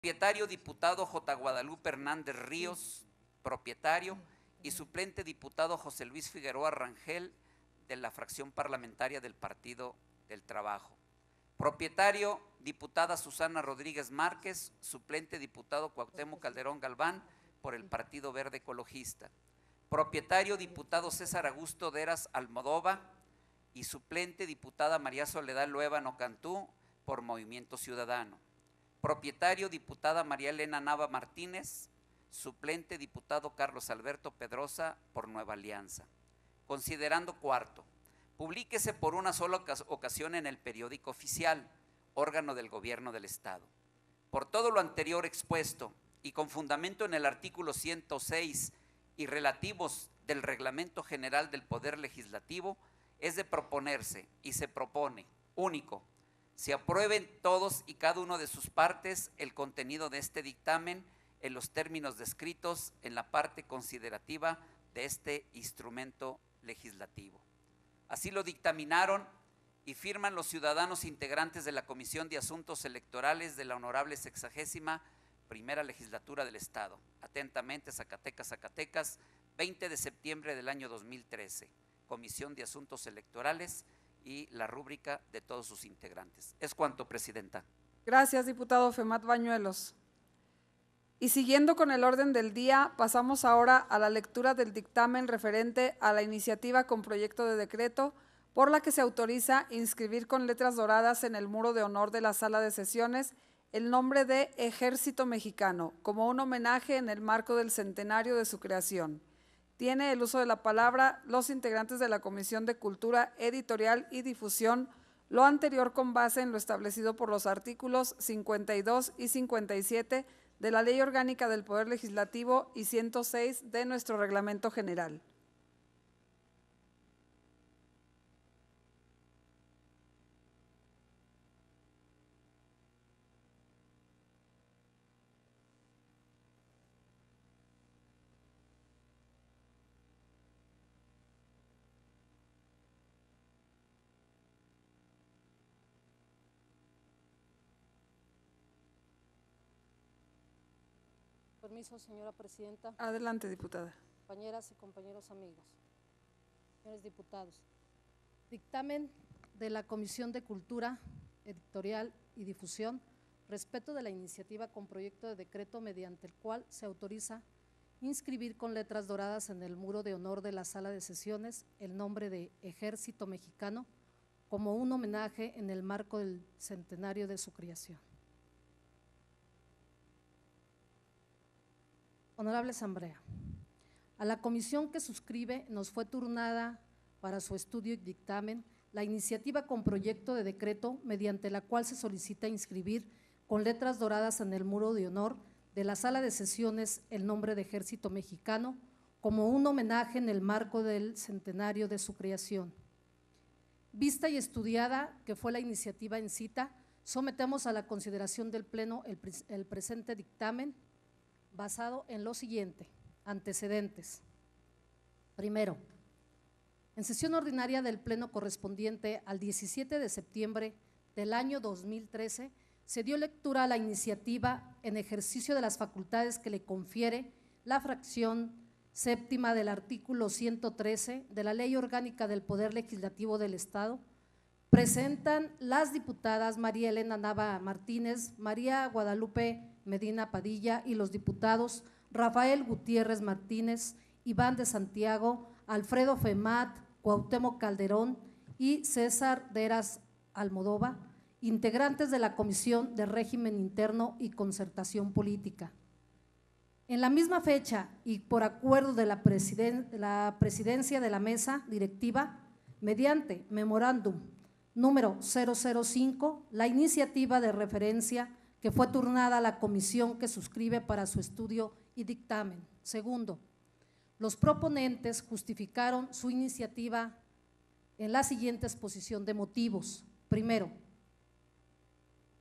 Propietario, diputado J. Guadalupe Hernández Ríos, propietario, y suplente, diputado José Luis Figueroa Rangel, de la fracción parlamentaria del Partido del Trabajo. Propietario, diputada Susana Rodríguez Márquez, suplente, diputado Cuauhtémoc Calderón Galván, por el Partido Verde Ecologista. Propietario, diputado César Augusto Deras Almodóvar, y suplente, diputada María Soledad Luébano Cantú, por Movimiento Ciudadano. Propietario, diputada María Elena Nava Martínez, suplente, diputado Carlos Alberto Pedrosa, por Nueva Alianza. Considerando cuarto, publíquese por una sola ocasión en el periódico oficial, órgano del Gobierno del Estado. Por todo lo anterior expuesto y con fundamento en el artículo 106 y relativos del Reglamento General del Poder Legislativo, es de proponerse y se propone, único, se aprueben todos y cada uno de sus partes el contenido de este dictamen en los términos descritos en la parte considerativa de este instrumento legislativo. Así lo dictaminaron y firman los ciudadanos integrantes de la Comisión de Asuntos Electorales de la Honorable 61ª Legislatura del Estado. Atentamente, Zacatecas, Zacatecas, 20 de septiembre del año 2013. Comisión de Asuntos Electorales y la rúbrica de todos sus integrantes. Es cuanto, Presidenta. Gracias, diputado Femat Bañuelos. Y siguiendo con el orden del día, pasamos ahora a la lectura del dictamen referente a la iniciativa con proyecto de decreto por la que se autoriza inscribir con letras doradas en el muro de honor de la sala de sesiones el nombre de Ejército Mexicano, como un homenaje en el marco del centenario de su creación. Tiene el uso de la palabra los integrantes de la Comisión de Cultura, Editorial y Difusión, lo anterior con base en lo establecido por los artículos 52 y 57 de la Ley Orgánica del Poder Legislativo y 106 de nuestro Reglamento General. Permiso, señora presidenta. Adelante, diputada. Compañeras y compañeros amigos, señores diputados. Dictamen de la Comisión de Cultura, Editorial y Difusión respecto de la iniciativa con proyecto de decreto mediante el cual se autoriza inscribir con letras doradas en el muro de honor de la sala de sesiones el nombre de Ejército Mexicano como un homenaje en el marco del centenario de su creación. Honorable Asamblea, a la comisión que suscribe nos fue turnada para su estudio y dictamen la iniciativa con proyecto de decreto mediante la cual se solicita inscribir con letras doradas en el muro de honor de la sala de sesiones el nombre de Ejército Mexicano como un homenaje en el marco del centenario de su creación. Vista y estudiada que fue la iniciativa en cita, sometemos a la consideración del Pleno el presente dictamen basado en lo siguiente: antecedentes. Primero, en sesión ordinaria del Pleno correspondiente al 17 de septiembre del año 2013, se dio lectura a la iniciativa en ejercicio de las facultades que le confiere la fracción séptima del artículo 113 de la Ley Orgánica del Poder Legislativo del Estado. Presentan las diputadas María Elena Nava Martínez, María Guadalupe Medina Padilla y los diputados Rafael Gutiérrez Martínez, Iván de Santiago, Alfredo Femat, Cuauhtémoc Calderón y César Deras Almodóvar, integrantes de la Comisión de Régimen Interno y Concertación Política. En la misma fecha y por acuerdo de la presidencia de la mesa directiva, mediante memorándum número 005, la iniciativa de referencia que fue turnada a la comisión que suscribe para su estudio y dictamen. Segundo, los proponentes justificaron su iniciativa en la siguiente exposición de motivos. Primero,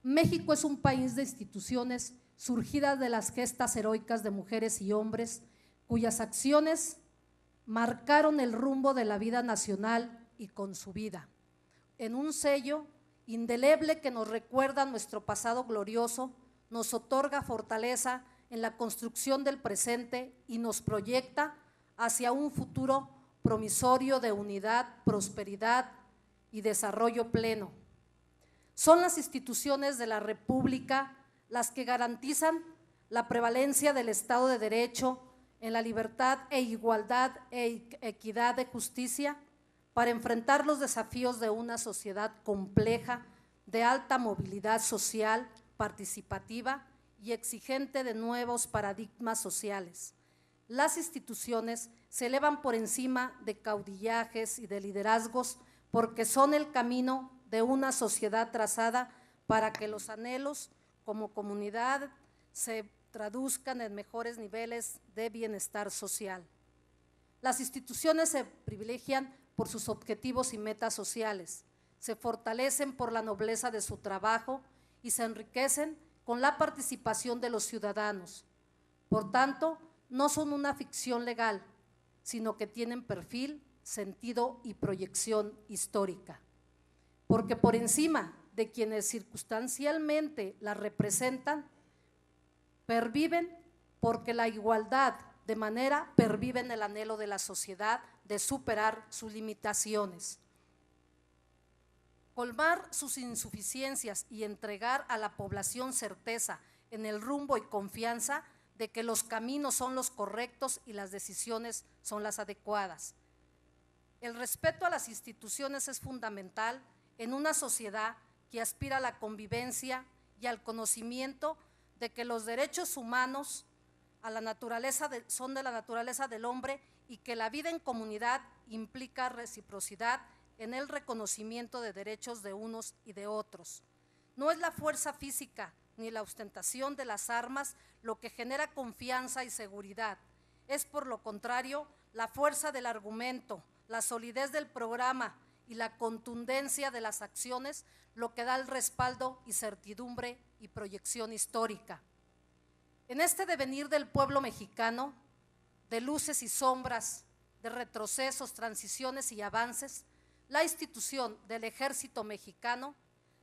México es un país de instituciones surgidas de las gestas heroicas de mujeres y hombres cuyas acciones marcaron el rumbo de la vida nacional y con su vida, en un sello indeleble que nos recuerda nuestro pasado glorioso, nos otorga fortaleza en la construcción del presente y nos proyecta hacia un futuro promisorio de unidad, prosperidad y desarrollo pleno. Son las instituciones de la República las que garantizan la prevalencia del Estado de Derecho en la libertad e igualdad e equidad de justicia para enfrentar los desafíos de una sociedad compleja, de alta movilidad social, participativa y exigente de nuevos paradigmas sociales. Las instituciones se elevan por encima de caudillajes y de liderazgos porque son el camino de una sociedad trazada para que los anhelos como comunidad se traduzcan en mejores niveles de bienestar social. Las instituciones se privilegian por sus objetivos y metas sociales, se fortalecen por la nobleza de su trabajo y se enriquecen con la participación de los ciudadanos. Por tanto, no son una ficción legal, sino que tienen perfil, sentido y proyección histórica. Porque por encima de quienes circunstancialmente las representan, perviven porque la igualdad de manera perviven el anhelo de la sociedad de superar sus limitaciones. Colmar sus insuficiencias y entregar a la población certeza en el rumbo y confianza de que los caminos son los correctos y las decisiones son las adecuadas. El respeto a las instituciones es fundamental en una sociedad que aspira a la convivencia y al conocimiento de que los derechos humanos son de la naturaleza del hombre y que la vida en comunidad implica reciprocidad en el reconocimiento de derechos de unos y de otros. No es la fuerza física ni la ostentación de las armas lo que genera confianza y seguridad, es por lo contrario la fuerza del argumento, la solidez del programa y la contundencia de las acciones lo que da el respaldo y certidumbre y proyección histórica. En este devenir del pueblo mexicano, de luces y sombras, de retrocesos, transiciones y avances, la institución del Ejército Mexicano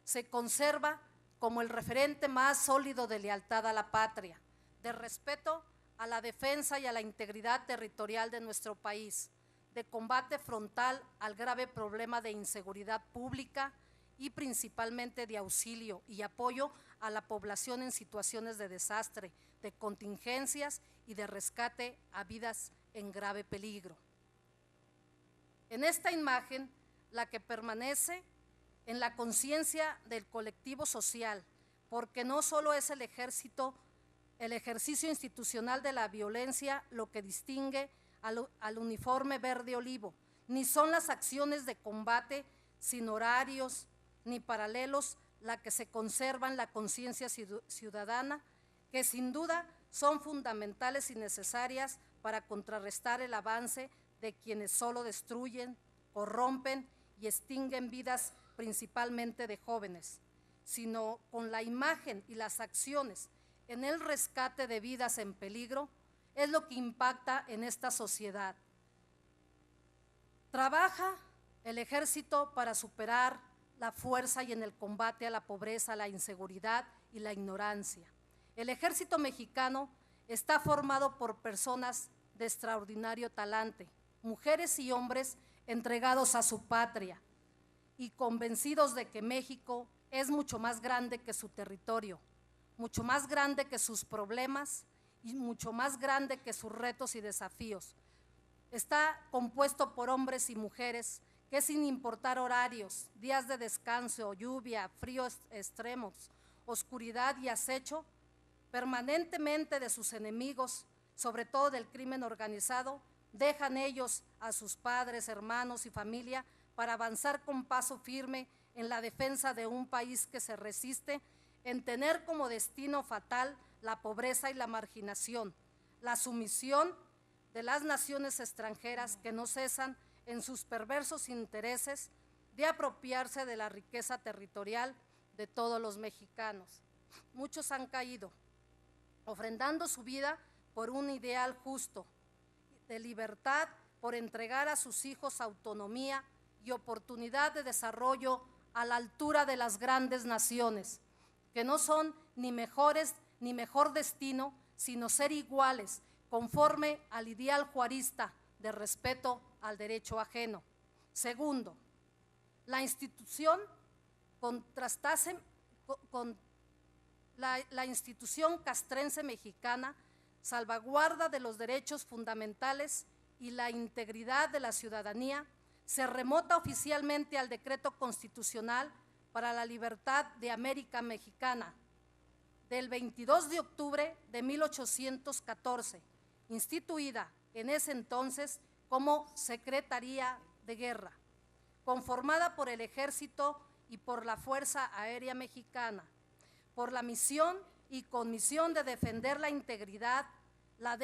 se conserva como el referente más sólido de lealtad a la patria, de respeto a la defensa y a la integridad territorial de nuestro país, de combate frontal al grave problema de inseguridad pública y principalmente de auxilio y apoyo a la población en situaciones de desastre, de contingencias y de rescate a vidas en grave peligro. En esta imagen, la que permanece en la conciencia del colectivo social, porque no solo es el ejercicio institucional de la violencia lo que distingue al uniforme verde olivo, ni son las acciones de combate sin horarios ni paralelos la que se conserva en la conciencia ciudadana, que sin duda son fundamentales y necesarias para contrarrestar el avance de quienes solo destruyen, corrompen y extinguen vidas principalmente de jóvenes, sino con la imagen y las acciones en el rescate de vidas en peligro, es lo que impacta en esta sociedad. Trabaja el ejército para superar la fuerza y en el combate a la pobreza, la inseguridad y la ignorancia. El ejército mexicano está formado por personas de extraordinario talante, mujeres y hombres entregados a su patria y convencidos de que México es mucho más grande que su territorio, mucho más grande que sus problemas y mucho más grande que sus retos y desafíos. Está compuesto por hombres y mujeres que sin importar horarios, días de descanso, lluvia, fríos extremos, oscuridad y acecho, permanentemente de sus enemigos, sobre todo del crimen organizado, dejan ellos a sus padres, hermanos y familia para avanzar con paso firme en la defensa de un país que se resiste en tener como destino fatal la pobreza y la marginación, la sumisión de las naciones extranjeras que no cesan en sus perversos intereses de apropiarse de la riqueza territorial de todos los mexicanos. Muchos han caído, ofrendando su vida por un ideal justo, de libertad, por entregar a sus hijos autonomía y oportunidad de desarrollo a la altura de las grandes naciones, que no son ni mejores ni mejor destino, sino ser iguales, conforme al ideal juarista de respeto al derecho ajeno. Segundo, la institución la institución castrense mexicana salvaguarda de los derechos fundamentales y la integridad de la ciudadanía, se remota oficialmente al decreto constitucional para la libertad de América Mexicana del 22 de octubre de 1814, instituida en ese entonces como Secretaría de Guerra, conformada por el Ejército y por la Fuerza Aérea Mexicana, por la misión y comisión de defender la integridad, la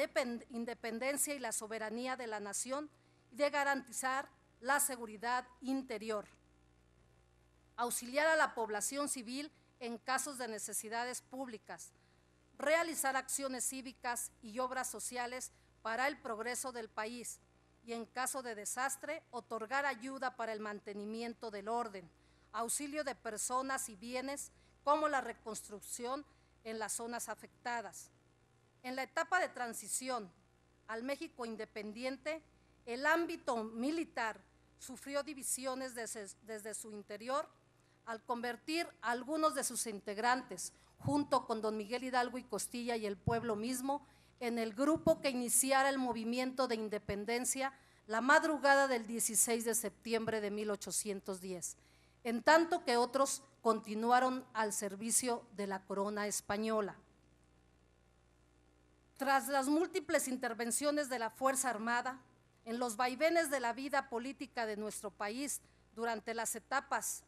independencia y la soberanía de la nación y de garantizar la seguridad interior, auxiliar a la población civil en casos de necesidades públicas, realizar acciones cívicas y obras sociales para el progreso del país y en caso de desastre, otorgar ayuda para el mantenimiento del orden, auxilio de personas y bienes como la reconstrucción en las zonas afectadas. En la etapa de transición al México independiente, el ámbito militar sufrió divisiones desde su interior al convertir a algunos de sus integrantes, junto con don Miguel Hidalgo y Costilla y el pueblo mismo, en el grupo que iniciara el movimiento de independencia la madrugada del 16 de septiembre de 1810, en tanto que otros continuaron al servicio de la corona española. Tras las múltiples intervenciones de la Fuerza Armada, en los vaivenes de la vida política de nuestro país durante las etapas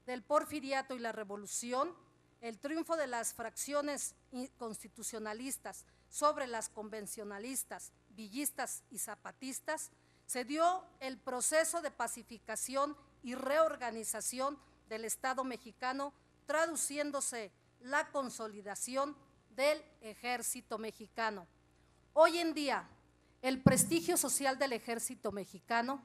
del Porfiriato y la Revolución, el triunfo de las fracciones constitucionalistas sobre las convencionalistas, villistas y zapatistas, se dio el proceso de pacificación y reorganización del Estado mexicano, traduciéndose la consolidación del Ejército Mexicano. Hoy en día, el prestigio social del Ejército Mexicano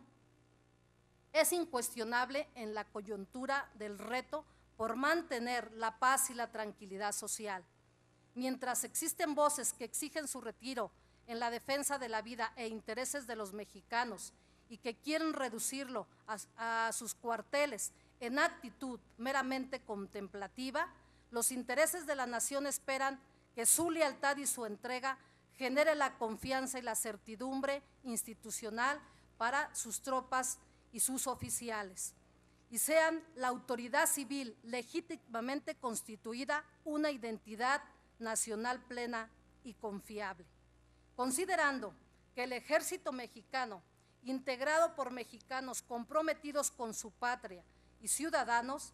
es incuestionable en la coyuntura del reto por mantener la paz y la tranquilidad social. Mientras existen voces que exigen su retiro en la defensa de la vida e intereses de los mexicanos y que quieren reducirlo a sus cuarteles en actitud meramente contemplativa, los intereses de la nación esperan que su lealtad y su entrega genere la confianza y la certidumbre institucional para sus tropas y sus oficiales, y sean la autoridad civil legítimamente constituida una identidad nacional plena y confiable. Considerando que el Ejército Mexicano, integrado por mexicanos comprometidos con su patria y ciudadanos,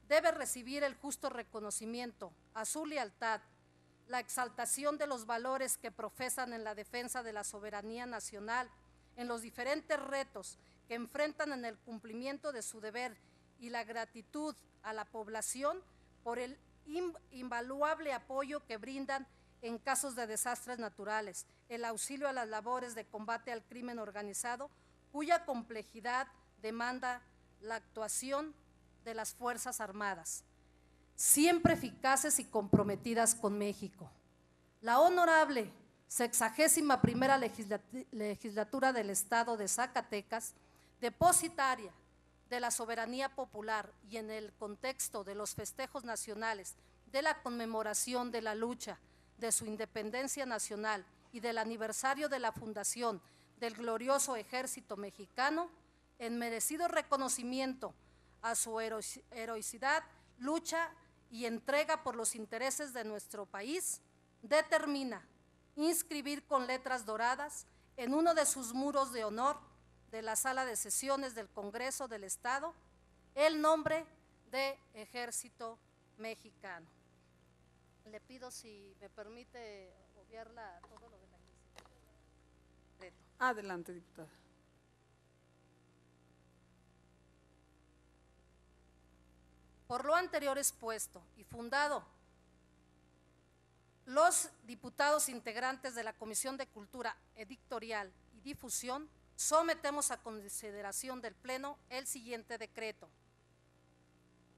debe recibir el justo reconocimiento a su lealtad, la exaltación de los valores que profesan en la defensa de la soberanía nacional, en los diferentes retos que enfrentan en el cumplimiento de su deber y la gratitud a la población por el invaluable apoyo que brindan en casos de desastres naturales, el auxilio a las labores de combate al crimen organizado, cuya complejidad demanda la actuación de las Fuerzas Armadas, siempre eficaces y comprometidas con México. La honorable 61ª legislatura del Estado de Zacatecas, depositaria de la soberanía popular y en el contexto de los festejos nacionales, de la conmemoración de la lucha de su independencia nacional y del aniversario de la fundación del glorioso Ejército Mexicano, en merecido reconocimiento a su heroicidad, lucha y entrega por los intereses de nuestro país, determina inscribir con letras doradas en uno de sus muros de honor de la Sala de Sesiones del Congreso del Estado el nombre de Ejército Mexicano. Le pido si me permite obviar todo lo de la iniciativa. Adelante, diputada. Por lo anterior expuesto y fundado, los diputados integrantes de la Comisión de Cultura, Editorial y Difusión sometemos a consideración del Pleno el siguiente decreto.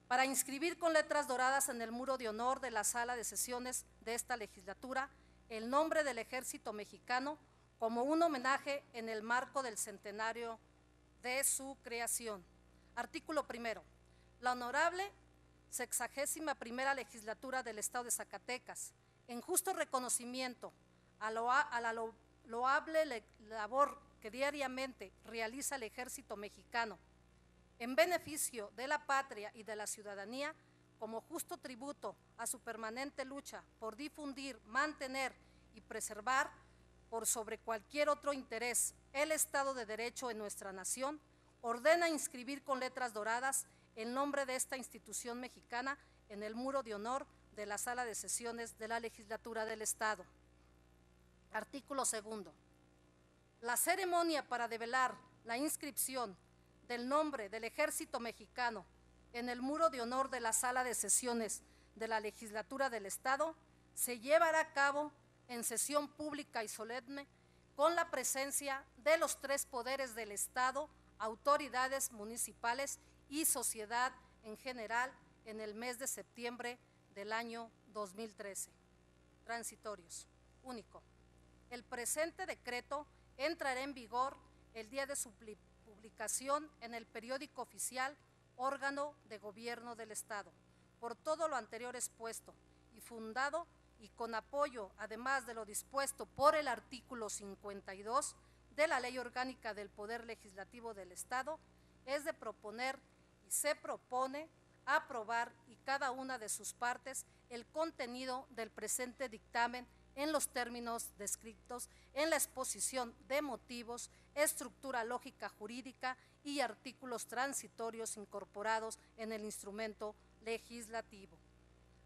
para inscribir con letras doradas en el muro de honor de la sala de sesiones de esta legislatura el nombre del Ejército Mexicano como un homenaje en el marco del centenario de su creación. Artículo primero. La honorable 61ª legislatura del Estado de Zacatecas, en justo reconocimiento a la loable labor que diariamente realiza el Ejército Mexicano en beneficio de la patria y de la ciudadanía, como justo tributo a su permanente lucha por difundir, mantener y preservar, por sobre cualquier otro interés, el Estado de Derecho en nuestra nación, ordena inscribir con letras doradas el nombre de esta institución mexicana en el muro de honor de la sala de sesiones de la legislatura del Estado. Artículo segundo. La ceremonia para develar la inscripción del nombre del Ejército Mexicano en el muro de honor de la sala de sesiones de la legislatura del Estado se llevará a cabo en sesión pública y solemne con la presencia de los 3 poderes del Estado, autoridades municipales y sociedad en general en el mes de septiembre del año 2013. Transitorios. Único. El presente decreto entrará en vigor el día de su publicación en el periódico oficial, órgano de gobierno del Estado. Por todo lo anterior expuesto y fundado y con apoyo, además de lo dispuesto por el artículo 52 de la Ley Orgánica del Poder Legislativo del Estado, es de proponer y se propone aprobar y cada una de sus partes el contenido del presente dictamen en los términos descritos en la exposición de motivos, estructura lógica jurídica y artículos transitorios incorporados en el instrumento legislativo.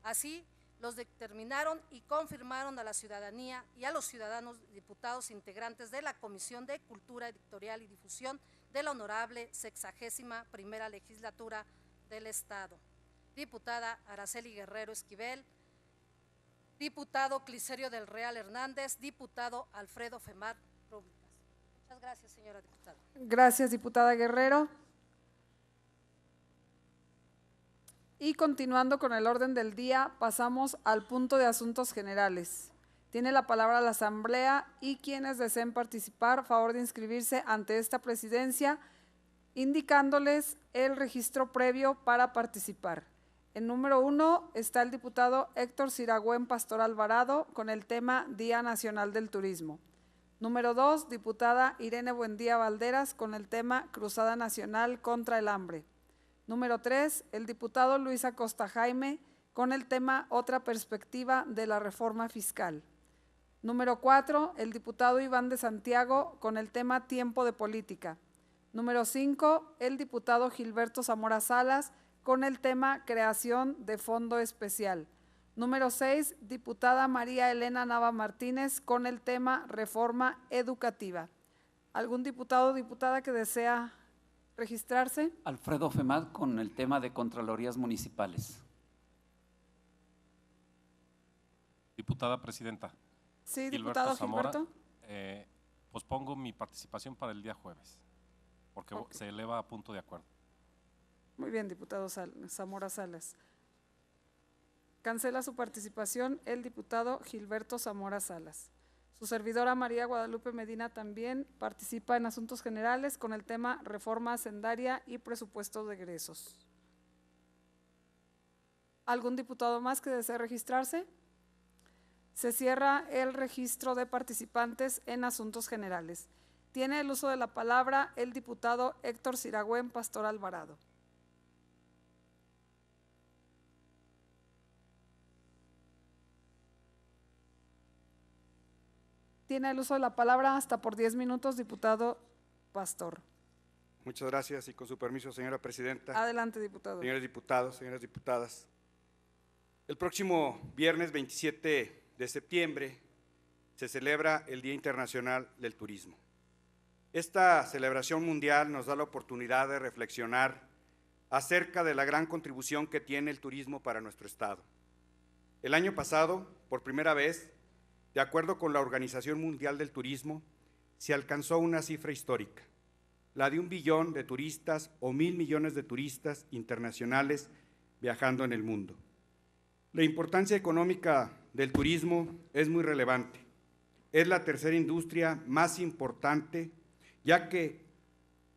Así, los determinaron y confirmaron a la ciudadanía y a los ciudadanos diputados integrantes de la Comisión de Cultura, Editorial y Difusión de la honorable 61ª legislatura del Estado. Diputada Araceli Guerrero Esquivel, diputado Clicerio del Real Hernández, diputado Alfredo Femat Rúblicas. Muchas gracias, señora diputada. Gracias, diputada Guerrero. Y continuando con el orden del día, pasamos al punto de asuntos generales. Tiene la palabra la Asamblea y quienes deseen participar, favor de inscribirse ante esta presidencia, indicándoles el registro previo para participar. En número 1 está el diputado Héctor Siragüen Pastor Alvarado con el tema Día Nacional del Turismo. Número 2, diputada Irene Buendía Valderas con el tema Cruzada Nacional contra el Hambre. Número 3, el diputado Luis Acosta Jaime con el tema Otra perspectiva de la reforma fiscal. Número 4, el diputado Iván de Santiago con el tema Tiempo de política. Número 5, el diputado Gilberto Zamora Salas con el tema Creación de Fondo Especial. Número 6, diputada María Elena Nava Martínez con el tema Reforma Educativa. ¿Algún diputado o diputada que desea registrarse? Alfredo Femat con el tema de Contralorías Municipales. Diputada Presidenta. Sí, diputado Gilberto. Pospongo mi participación para el día jueves, porque se eleva a punto de acuerdo. Muy bien, diputado Zamora Salas. Cancela su participación el diputado Gilberto Zamora Salas. Su servidora María Guadalupe Medina también participa en asuntos generales con el tema Reforma Hacendaria y Presupuesto de Egresos. ¿Algún diputado más que desee registrarse? Se cierra el registro de participantes en asuntos generales. Tiene el uso de la palabra el diputado Héctor Siragüen Pastor Alvarado. Tiene el uso de la palabra hasta por 10 minutos, diputado Pastor. Muchas gracias y con su permiso, señora presidenta. Adelante, diputado. Señores diputados, señoras diputadas. El próximo viernes 27 de septiembre se celebra el Día Internacional del Turismo. Esta celebración mundial nos da la oportunidad de reflexionar acerca de la gran contribución que tiene el turismo para nuestro Estado. El año pasado, por primera vez, de acuerdo con la Organización Mundial del Turismo, se alcanzó una cifra histórica, la de 1 billón de turistas o 1.000 millones de turistas internacionales viajando en el mundo. La importancia económica del turismo es muy relevante. Es la tercera industria más importante, ya que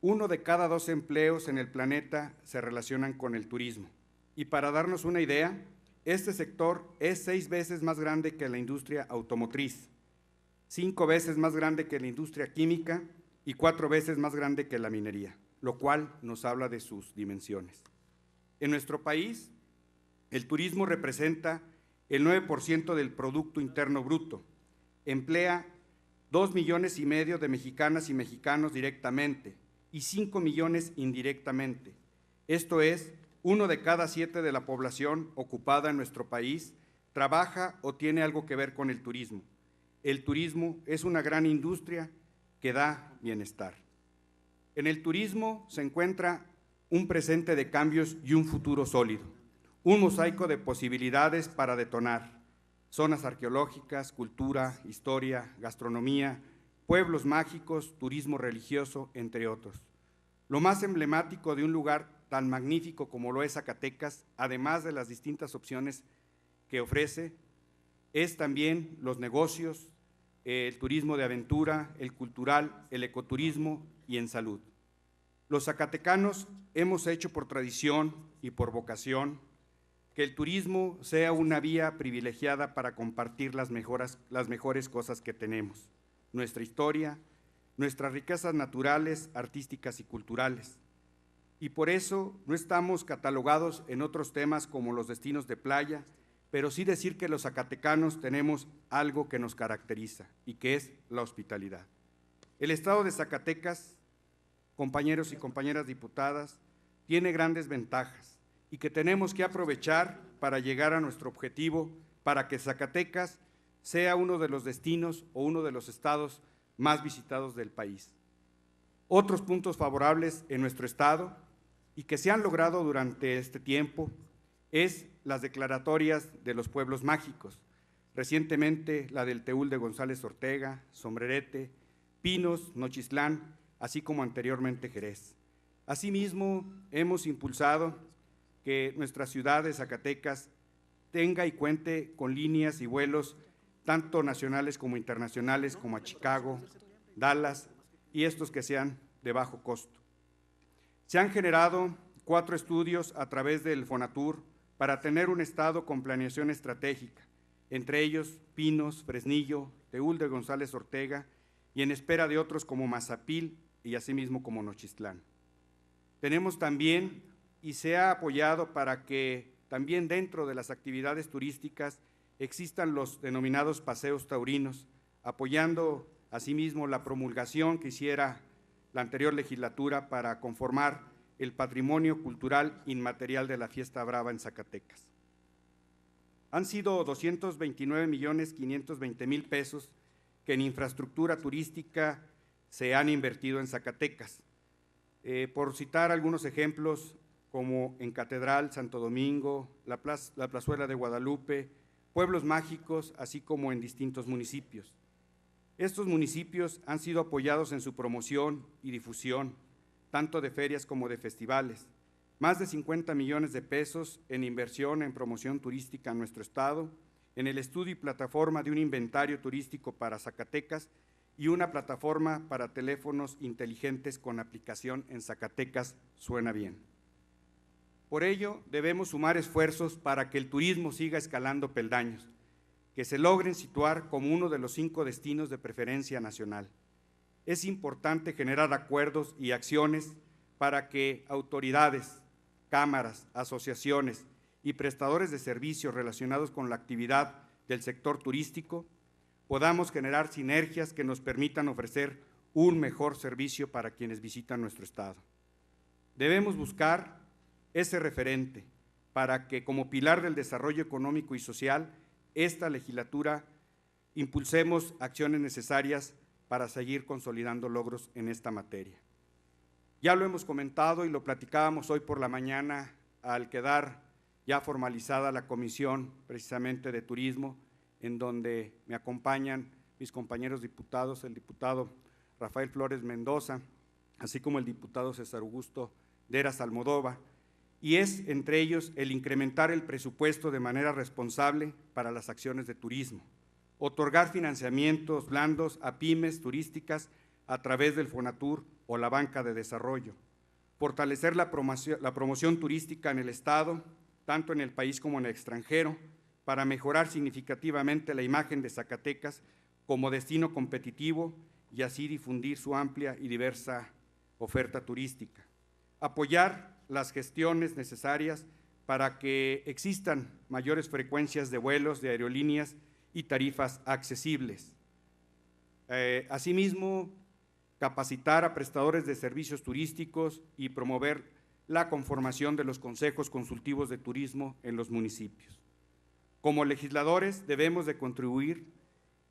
1 de cada 2 empleos en el planeta se relacionan con el turismo. Y para darnos una idea, este sector es 6 veces más grande que la industria automotriz, 5 veces más grande que la industria química y 4 veces más grande que la minería, lo cual nos habla de sus dimensiones. En nuestro país, el turismo representa el 9% del Producto Interno Bruto, emplea 2,5 millones de mexicanas y mexicanos directamente y 5 millones indirectamente. Esto es, 1 de cada 7 de la población ocupada en nuestro país trabaja o tiene algo que ver con el turismo. El turismo es una gran industria que da bienestar. En el turismo se encuentra un presente de cambios y un futuro sólido, un mosaico de posibilidades para detonar. Zonas arqueológicas, cultura, historia, gastronomía, pueblos mágicos, turismo religioso, entre otros. Lo más emblemático de un lugar tan magnífico como lo es Zacatecas, además de las distintas opciones que ofrece, es también los negocios, el turismo de aventura, el cultural, el ecoturismo y en salud. Los zacatecanos hemos hecho por tradición y por vocación que el turismo sea una vía privilegiada para compartir las mejores cosas que tenemos, nuestra historia, nuestras riquezas naturales, artísticas y culturales. Y por eso no estamos catalogados en otros temas como los destinos de playa, pero sí decir que los zacatecanos tenemos algo que nos caracteriza y que es la hospitalidad. El estado de Zacatecas, compañeros y compañeras diputadas, tiene grandes ventajas y que tenemos que aprovechar para llegar a nuestro objetivo, para que Zacatecas sea uno de los destinos o uno de los estados más visitados del país. Otros puntos favorables en nuestro estado y que se han logrado durante este tiempo es las declaratorias de los pueblos mágicos. Recientemente la del Teúl de González Ortega, Sombrerete, Pinos, Nochistlán, así como anteriormente Jerez. Asimismo, hemos impulsado que nuestra ciudad de Zacatecas tenga y cuente con líneas y vuelos tanto nacionales como internacionales, como a Chicago, Dallas, y estos que sean de bajo costo. Se han generado 4 estudios a través del Fonatur para tener un estado con planeación estratégica, entre ellos Pinos, Fresnillo, Teúl de González Ortega, y en espera de otros como Mazapil y asimismo como Nochistlán. Tenemos también, y se ha apoyado para que también dentro de las actividades turísticas existan los denominados paseos taurinos, apoyando asimismo la promulgación que hiciera la anterior legislatura para conformar el patrimonio cultural inmaterial de la Fiesta Brava en Zacatecas. Han sido 229,520,000 pesos que en infraestructura turística se han invertido en Zacatecas. Por citar algunos ejemplos, como en Catedral, Santo Domingo, la Plazuela de Guadalupe, pueblos mágicos, así como en distintos municipios. Estos municipios han sido apoyados en su promoción y difusión, tanto de ferias como de festivales. Más de 50 millones de pesos en inversión en promoción turística en nuestro estado, en el estudio y plataforma de un inventario turístico para Zacatecas y una plataforma para teléfonos inteligentes con aplicación en Zacatecas Suena Bien. Por ello, debemos sumar esfuerzos para que el turismo siga escalando peldaños, que se logren situar como uno de los 5 destinos de preferencia nacional. Es importante generar acuerdos y acciones para que autoridades, cámaras, asociaciones y prestadores de servicios relacionados con la actividad del sector turístico podamos generar sinergias que nos permitan ofrecer un mejor servicio para quienes visitan nuestro estado. Debemos buscar ese referente para que, como pilar del desarrollo económico y social, esta legislatura impulsemos acciones necesarias para seguir consolidando logros en esta materia. Ya lo hemos comentado y lo platicábamos hoy por la mañana al quedar ya formalizada la comisión precisamente de turismo, en donde me acompañan mis compañeros diputados, el diputado Rafael Flores Mendoza, así como el diputado César Augusto Deras Almodóvar, y es entre ellos el incrementar el presupuesto de manera responsable para las acciones de turismo, otorgar financiamientos blandos a pymes turísticas a través del Fonatur o la Banca de Desarrollo, fortalecer la promoción turística en el Estado, tanto en el país como en el extranjero, para mejorar significativamente la imagen de Zacatecas como destino competitivo y así difundir su amplia y diversa oferta turística. Apoyar las gestiones necesarias para que existan mayores frecuencias de vuelos de aerolíneas y tarifas accesibles. Asimismo, capacitar a prestadores de servicios turísticos y promover la conformación de los consejos consultivos de turismo en los municipios. Como legisladores debemos de contribuir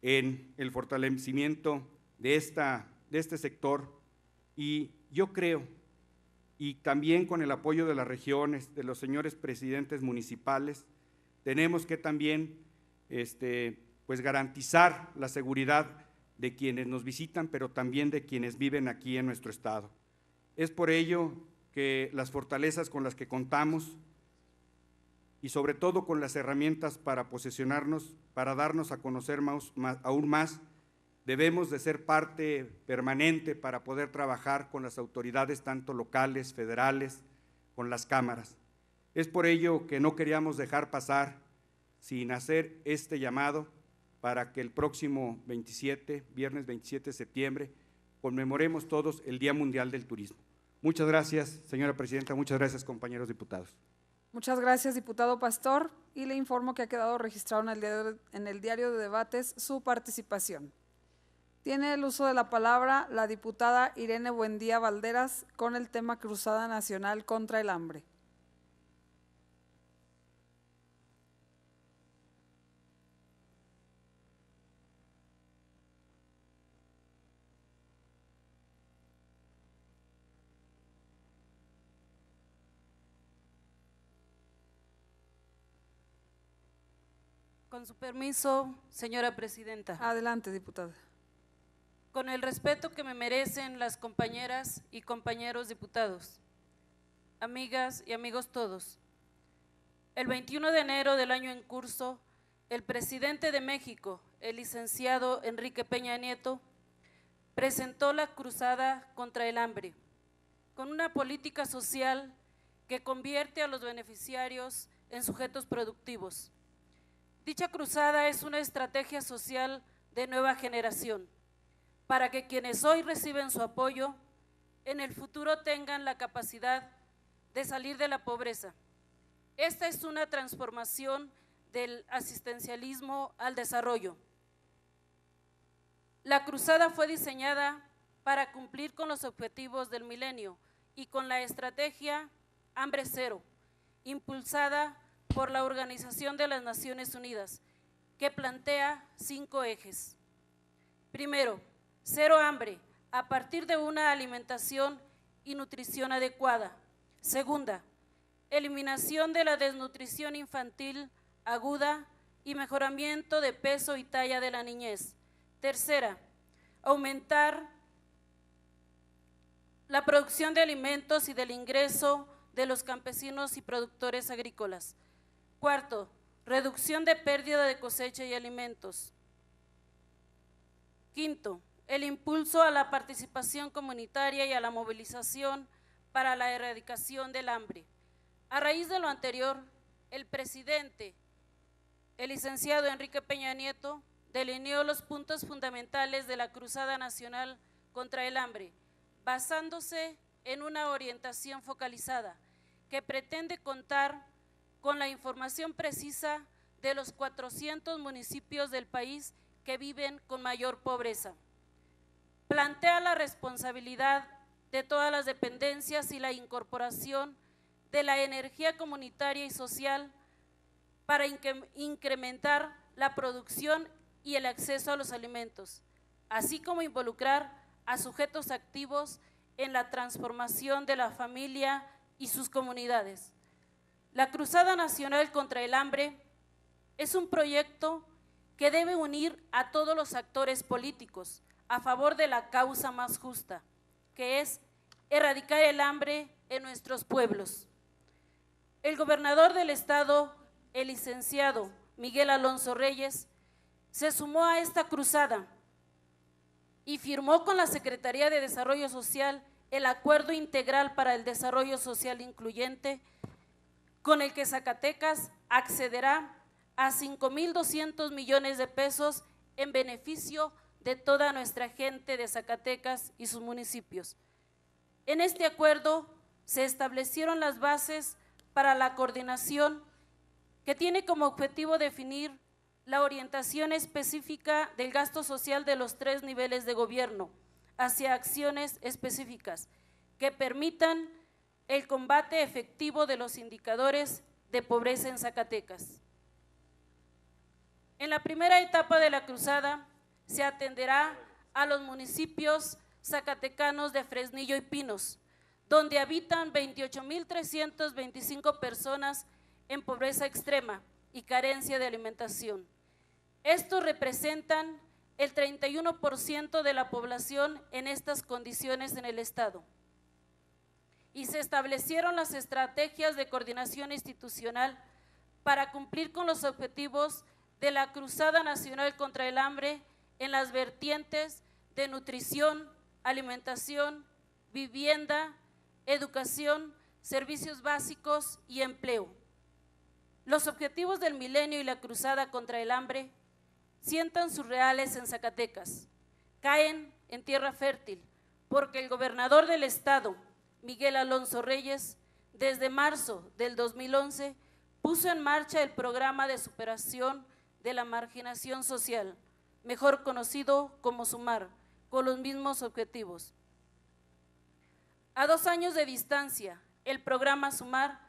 en el fortalecimiento de este sector y yo creo, y también con el apoyo de las regiones, de los señores presidentes municipales, tenemos que también pues garantizar la seguridad de quienes nos visitan, pero también de quienes viven aquí en nuestro estado. Es por ello que las fortalezas con las que contamos y sobre todo con las herramientas para posesionarnos, para darnos a conocer aún más, debemos de ser parte permanente para poder trabajar con las autoridades tanto locales, federales, con las cámaras. Es por ello que no queríamos dejar pasar sin hacer este llamado para que el próximo viernes 27 de septiembre, conmemoremos todos el Día Mundial del Turismo. Muchas gracias, señora presidenta, muchas gracias, compañeros diputados. Muchas gracias, diputado Pastor, y le informo que ha quedado registrado en el diario de debates su participación. Tiene el uso de la palabra la diputada Irene Buendía Valderas con el tema Cruzada Nacional contra el Hambre. Con su permiso, señora presidenta. Adelante, diputada. Con el respeto que me merecen las compañeras y compañeros diputados, amigas y amigos todos, el 21 de enero del año en curso, el presidente de México, el licenciado Enrique Peña Nieto, presentó la Cruzada contra el Hambre, con una política social que convierte a los beneficiarios en sujetos productivos. Dicha cruzada es una estrategia social de nueva generación, para que quienes hoy reciben su apoyo, en el futuro tengan la capacidad de salir de la pobreza. Esta es una transformación del asistencialismo al desarrollo. La cruzada fue diseñada para cumplir con los objetivos del milenio y con la estrategia Hambre Cero, impulsada por la Organización de las Naciones Unidas, que plantea 5 ejes. Primero, cero hambre, a partir de una alimentación y nutrición adecuada. Segunda, eliminación de la desnutrición infantil aguda y mejoramiento de peso y talla de la niñez. Tercera, aumentar la producción de alimentos y del ingreso de los campesinos y productores agrícolas. Cuarto, reducción de pérdida de cosecha y alimentos. Quinto, el impulso a la participación comunitaria y a la movilización para la erradicación del hambre. A raíz de lo anterior, el presidente, el licenciado Enrique Peña Nieto, delineó los puntos fundamentales de la Cruzada Nacional contra el Hambre, basándose en una orientación focalizada que pretende contar con la información precisa de los 400 municipios del país que viven con mayor pobreza. Plantea la responsabilidad de todas las dependencias y la incorporación de la energía comunitaria y social para incrementar la producción y el acceso a los alimentos, así como involucrar a sujetos activos en la transformación de la familia y sus comunidades. La Cruzada Nacional contra el Hambre es un proyecto que debe unir a todos los actores políticos a favor de la causa más justa, que es erradicar el hambre en nuestros pueblos. el gobernador del estado, el licenciado Miguel Alonso Reyes, se sumó a esta cruzada y firmó con la Secretaría de Desarrollo Social el Acuerdo Integral para el Desarrollo Social Incluyente, con el que Zacatecas accederá a 5.200 millones de pesos en beneficio de toda nuestra gente de Zacatecas y sus municipios. En este acuerdo se establecieron las bases para la coordinación que tiene como objetivo definir la orientación específica del gasto social de los 3 niveles de gobierno hacia acciones específicas que permitan el combate efectivo de los indicadores de pobreza en Zacatecas. En la primera etapa de la cruzada se atenderá a los municipios zacatecanos de Fresnillo y Pinos, donde habitan 28.325 personas en pobreza extrema y carencia de alimentación. Estos representan el 31% de la población en estas condiciones en el estado. Y se establecieron las estrategias de coordinación institucional para cumplir con los objetivos de la Cruzada Nacional contra el Hambre en las vertientes de nutrición, alimentación, vivienda, educación, servicios básicos y empleo. Los objetivos del milenio y la Cruzada contra el Hambre sientan sus reales en Zacatecas, caen en tierra fértil, porque el gobernador del estado, Miguel Alonso Reyes, desde marzo del 2011, puso en marcha el programa de superación de la marginación social, mejor conocido como SUMAR, con los mismos objetivos. A 2 años de distancia, el programa SUMAR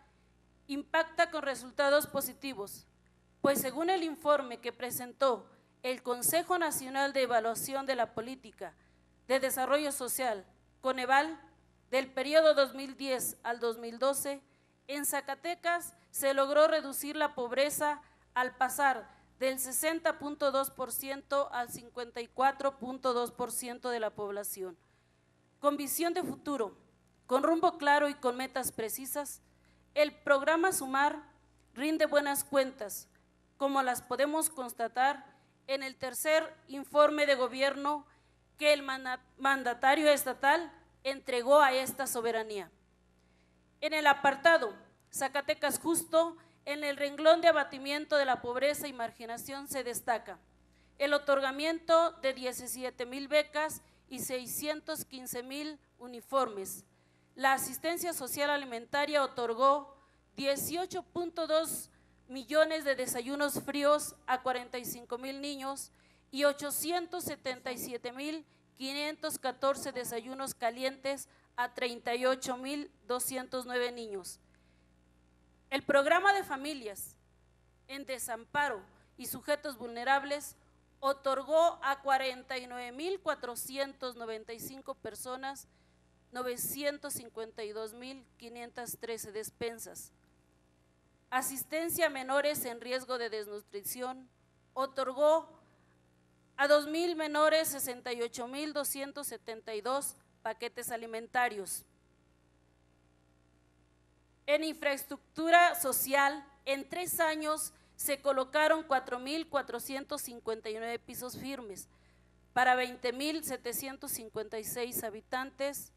impacta con resultados positivos, pues según el informe que presentó el Consejo Nacional de Evaluación de la Política de Desarrollo Social, Coneval, del periodo 2010 al 2012, en Zacatecas se logró reducir la pobreza al pasar del 60.2% al 54.2% de la población. Con visión de futuro, con rumbo claro y con metas precisas, el programa SUMAR rinde buenas cuentas, como las podemos constatar en el tercer informe de gobierno que el mandatario estatal entregó a esta soberanía. En el apartado Zacatecas Justo, en el renglón de abatimiento de la pobreza y marginación se destaca el otorgamiento de 17,000 becas y 615,000 uniformes. La asistencia social alimentaria otorgó 18.2 millones de desayunos fríos a 45,000 niños y 877,514 desayunos calientes a 38,209 niños. El programa de familias en desamparo y sujetos vulnerables otorgó a 49,495 personas 952,513 despensas. Asistencia a menores en riesgo de desnutrición otorgó a 2,000 menores 68,272 paquetes alimentarios. En infraestructura social, en 3 años se colocaron 4,459 pisos firmes para 20,756 habitantes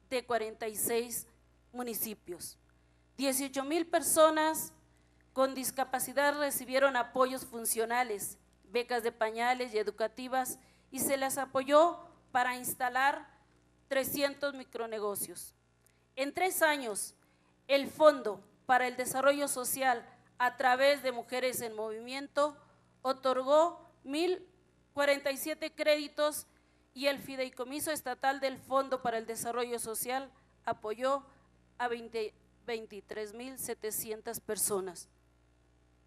de 46 municipios. 18,000 personas con discapacidad recibieron apoyos funcionales, becas de pañales y educativas, y se les apoyó para instalar 300 micronegocios. En 3 años, el Fondo para el Desarrollo Social a través de Mujeres en Movimiento otorgó 1,047 créditos y el Fideicomiso Estatal del Fondo para el Desarrollo Social apoyó a 23,700 personas.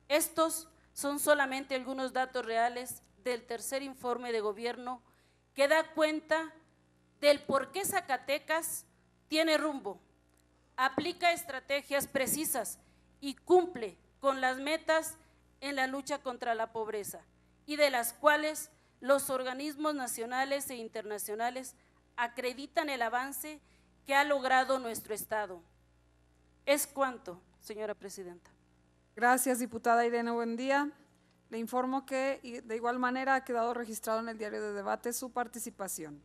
Estos son solamente algunos datos reales del tercer informe de gobierno que da cuenta del por qué Zacatecas tiene rumbo, aplica estrategias precisas y cumple con las metas en la lucha contra la pobreza, y de las cuales los organismos nacionales e internacionales acreditan el avance que ha logrado nuestro estado. Es cuanto, señora presidenta. Gracias, diputada Irene Buendía. Le informo que de igual manera ha quedado registrado en el diario de debate su participación.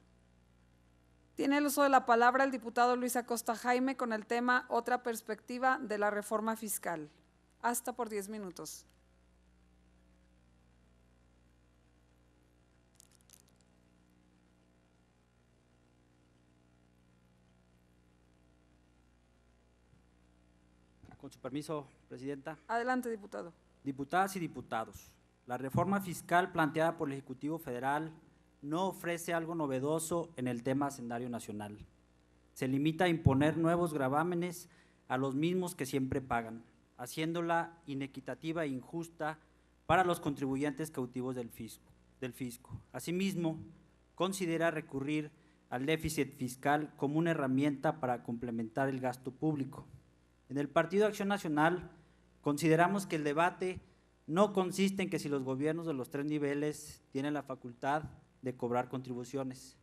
Tiene el uso de la palabra el diputado Luis Acosta Jaime con el tema Otra perspectiva de la reforma fiscal. Hasta por 10 minutos. Con su permiso, presidenta. Adelante, diputado. Diputadas y diputados, la reforma fiscal planteada por el Ejecutivo Federal no ofrece algo novedoso en el tema hacendario nacional. Se limita a imponer nuevos gravámenes a los mismos que siempre pagan, haciéndola inequitativa e injusta para los contribuyentes cautivos del fisco. Asimismo, considera recurrir al déficit fiscal como una herramienta para complementar el gasto público. En el Partido Acción Nacional consideramos que el debate no consiste en que si los gobiernos de los 3 niveles tienen la facultad de cobrar contribuciones.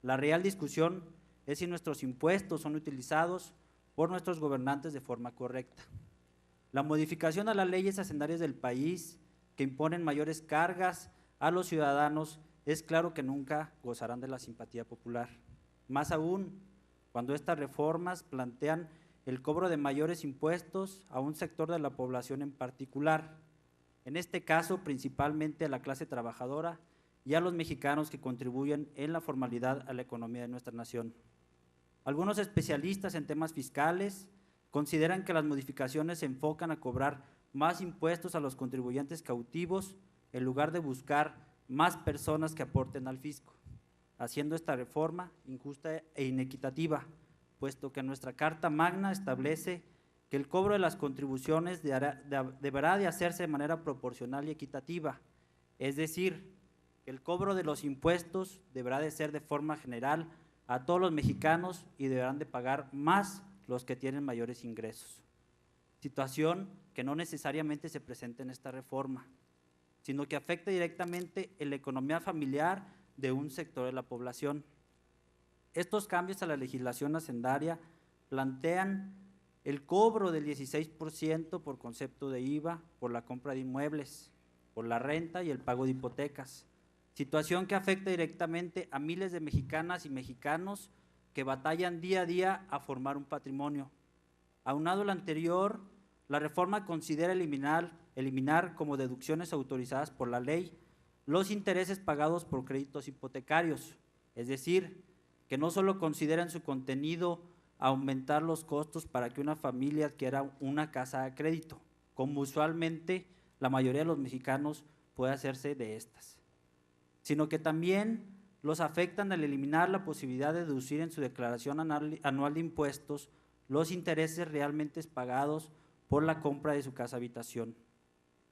La real discusión es si nuestros impuestos son utilizados por nuestros gobernantes de forma correcta. La modificación a las leyes hacendarias del país que imponen mayores cargas a los ciudadanos es claro que nunca gozarán de la simpatía popular. Más aún, cuando estas reformas plantean el cobro de mayores impuestos a un sector de la población en particular, en este caso principalmente a la clase trabajadora y a los mexicanos que contribuyen en la formalidad a la economía de nuestra nación. Algunos especialistas en temas fiscales consideran que las modificaciones se enfocan a cobrar más impuestos a los contribuyentes cautivos en lugar de buscar más personas que aporten al fisco, haciendo esta reforma injusta e inequitativa, puesto que nuestra Carta Magna establece que el cobro de las contribuciones deberá de hacerse de manera proporcional y equitativa, es decir, que el cobro de los impuestos deberá de ser de forma general a todos los mexicanos y deberán de pagar más los que tienen mayores ingresos. Situación que no necesariamente se presenta en esta reforma, sino que afecta directamente en la economía familiar de un sector de la población. Estos cambios a la legislación hacendaria plantean el cobro del 16% por concepto de IVA por la compra de inmuebles, por la renta y el pago de hipotecas, situación que afecta directamente a miles de mexicanas y mexicanos que batallan día a día a formar un patrimonio. Aunado a lo anterior, la reforma considera eliminar como deducciones autorizadas por la ley los intereses pagados por créditos hipotecarios, es decir, que no solo consideran su contenido aumentar los costos para que una familia adquiera una casa a crédito, como usualmente la mayoría de los mexicanos puede hacerse de estas, sino que también los afectan al eliminar la posibilidad de deducir en su declaración anual de impuestos los intereses realmente pagados por la compra de su casa habitación.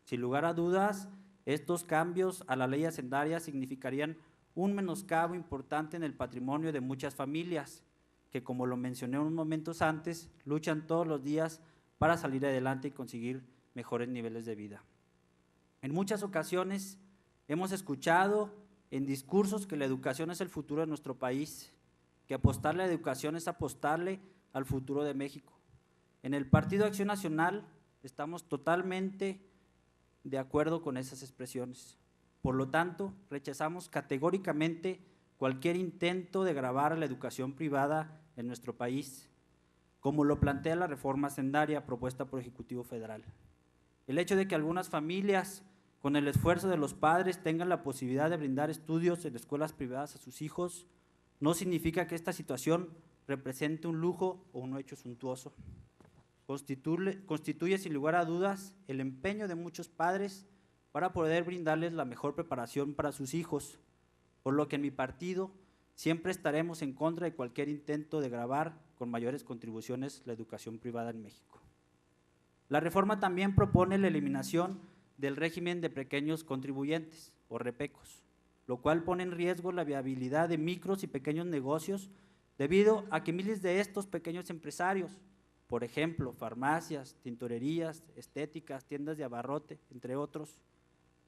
Sin lugar a dudas, estos cambios a la ley hacendaria significarían un menoscabo importante en el patrimonio de muchas familias que, como lo mencioné unos momentos antes, luchan todos los días para salir adelante y conseguir mejores niveles de vida. En muchas ocasiones hemos escuchado en discursos que la educación es el futuro de nuestro país, que apostarle a la educación es apostarle al futuro de México. En el Partido Acción Nacional estamos totalmente de acuerdo con esas expresiones. Por lo tanto, rechazamos categóricamente cualquier intento de gravar a la educación privada en nuestro país, como lo plantea la reforma hacendaria propuesta por el Ejecutivo Federal. El hecho de que algunas familias, con el esfuerzo de los padres, tengan la posibilidad de brindar estudios en escuelas privadas a sus hijos, no significa que esta situación represente un lujo o un hecho suntuoso. Constituye sin lugar a dudas el empeño de muchos padres para poder brindarles la mejor preparación para sus hijos, por lo que en mi partido siempre estaremos en contra de cualquier intento de gravar con mayores contribuciones la educación privada en México. La reforma también propone la eliminación del régimen de pequeños contribuyentes, o repecos, lo cual pone en riesgo la viabilidad de micros y pequeños negocios debido a que miles de estos pequeños empresarios, por ejemplo, farmacias, tintorerías, estéticas, tiendas de abarrote, entre otros,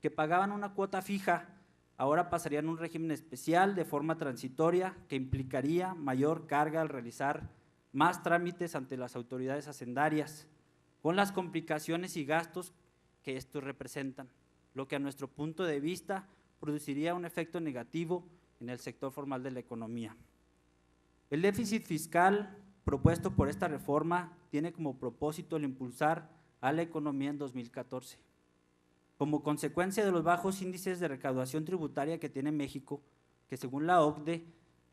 que pagaban una cuota fija, ahora pasarían a un régimen especial de forma transitoria que implicaría mayor carga al realizar más trámites ante las autoridades hacendarias, con las complicaciones y gastos que estos representan, lo que a nuestro punto de vista produciría un efecto negativo en el sector formal de la economía. El déficit fiscal propuesto por esta reforma tiene como propósito el impulsar a la economía en 2014. Como consecuencia de los bajos índices de recaudación tributaria que tiene México, que según la OCDE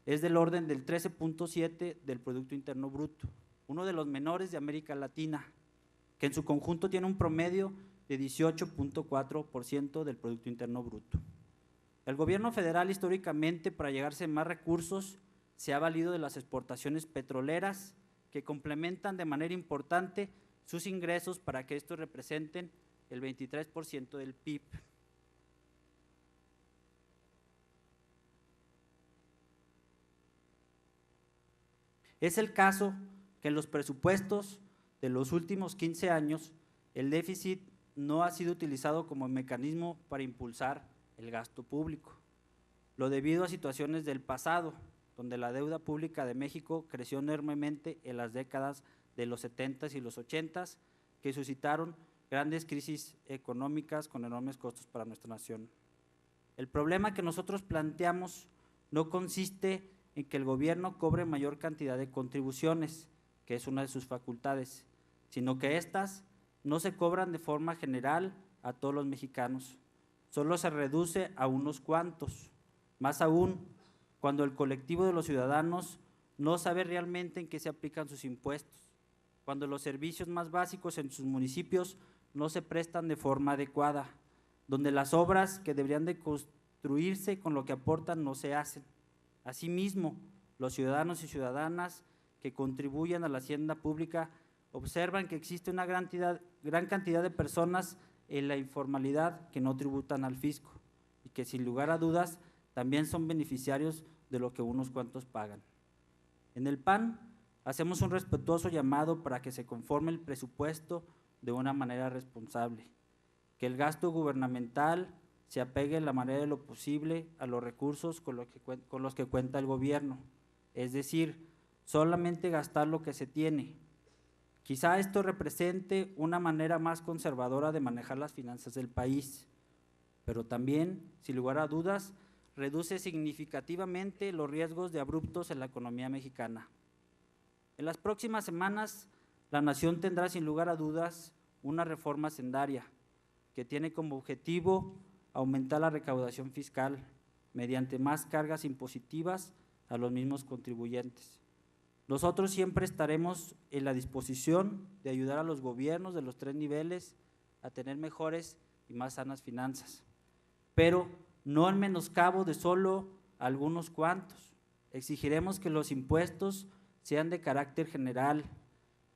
es del orden del 13.7% del Producto Interno Bruto, uno de los menores de América Latina, que en su conjunto tiene un promedio de 18.4% del Producto Interno Bruto. El gobierno federal históricamente, para llegarse a más recursos, se ha valido de las exportaciones petroleras que complementan de manera importante sus ingresos para que estos representen el 23% del PIB. Es el caso que en los presupuestos de los últimos 15 años el déficit no ha sido utilizado como mecanismo para impulsar el gasto público, lo debido a situaciones del pasado, donde la deuda pública de México creció enormemente en las décadas de los 70s y los 80s, que suscitaron grandes crisis económicas con enormes costos para nuestra nación. El problema que nosotros planteamos no consiste en que el gobierno cobre mayor cantidad de contribuciones, que es una de sus facultades, sino que éstas no se cobran de forma general a todos los mexicanos, solo se reduce a unos cuantos. Más aún, cuando el colectivo de los ciudadanos no sabe realmente en qué se aplican sus impuestos, cuando los servicios más básicos en sus municipios no se prestan de forma adecuada, donde las obras que deberían de construirse con lo que aportan no se hacen. Asimismo, los ciudadanos y ciudadanas que contribuyen a la hacienda pública observan que existe una gran cantidad de personas en la informalidad que no tributan al fisco y que sin lugar a dudas también son beneficiarios de lo que unos cuantos pagan. En el PAN hacemos un respetuoso llamado para que se conforme el presupuesto de una manera responsable, que el gasto gubernamental se apegue en la manera de lo posible a los recursos con los que cuenta el gobierno, es decir, solamente gastar lo que se tiene. Quizá esto represente una manera más conservadora de manejar las finanzas del país, pero también, sin lugar a dudas, reduce significativamente los riesgos de abruptos en la economía mexicana. En las próximas semanas, la nación tendrá sin lugar a dudas una reforma hacendaria que tiene como objetivo aumentar la recaudación fiscal mediante más cargas impositivas a los mismos contribuyentes. Nosotros siempre estaremos en la disposición de ayudar a los gobiernos de los 3 niveles a tener mejores y más sanas finanzas, pero no en menoscabo de solo algunos cuantos. Exigiremos que los impuestos sean de carácter general,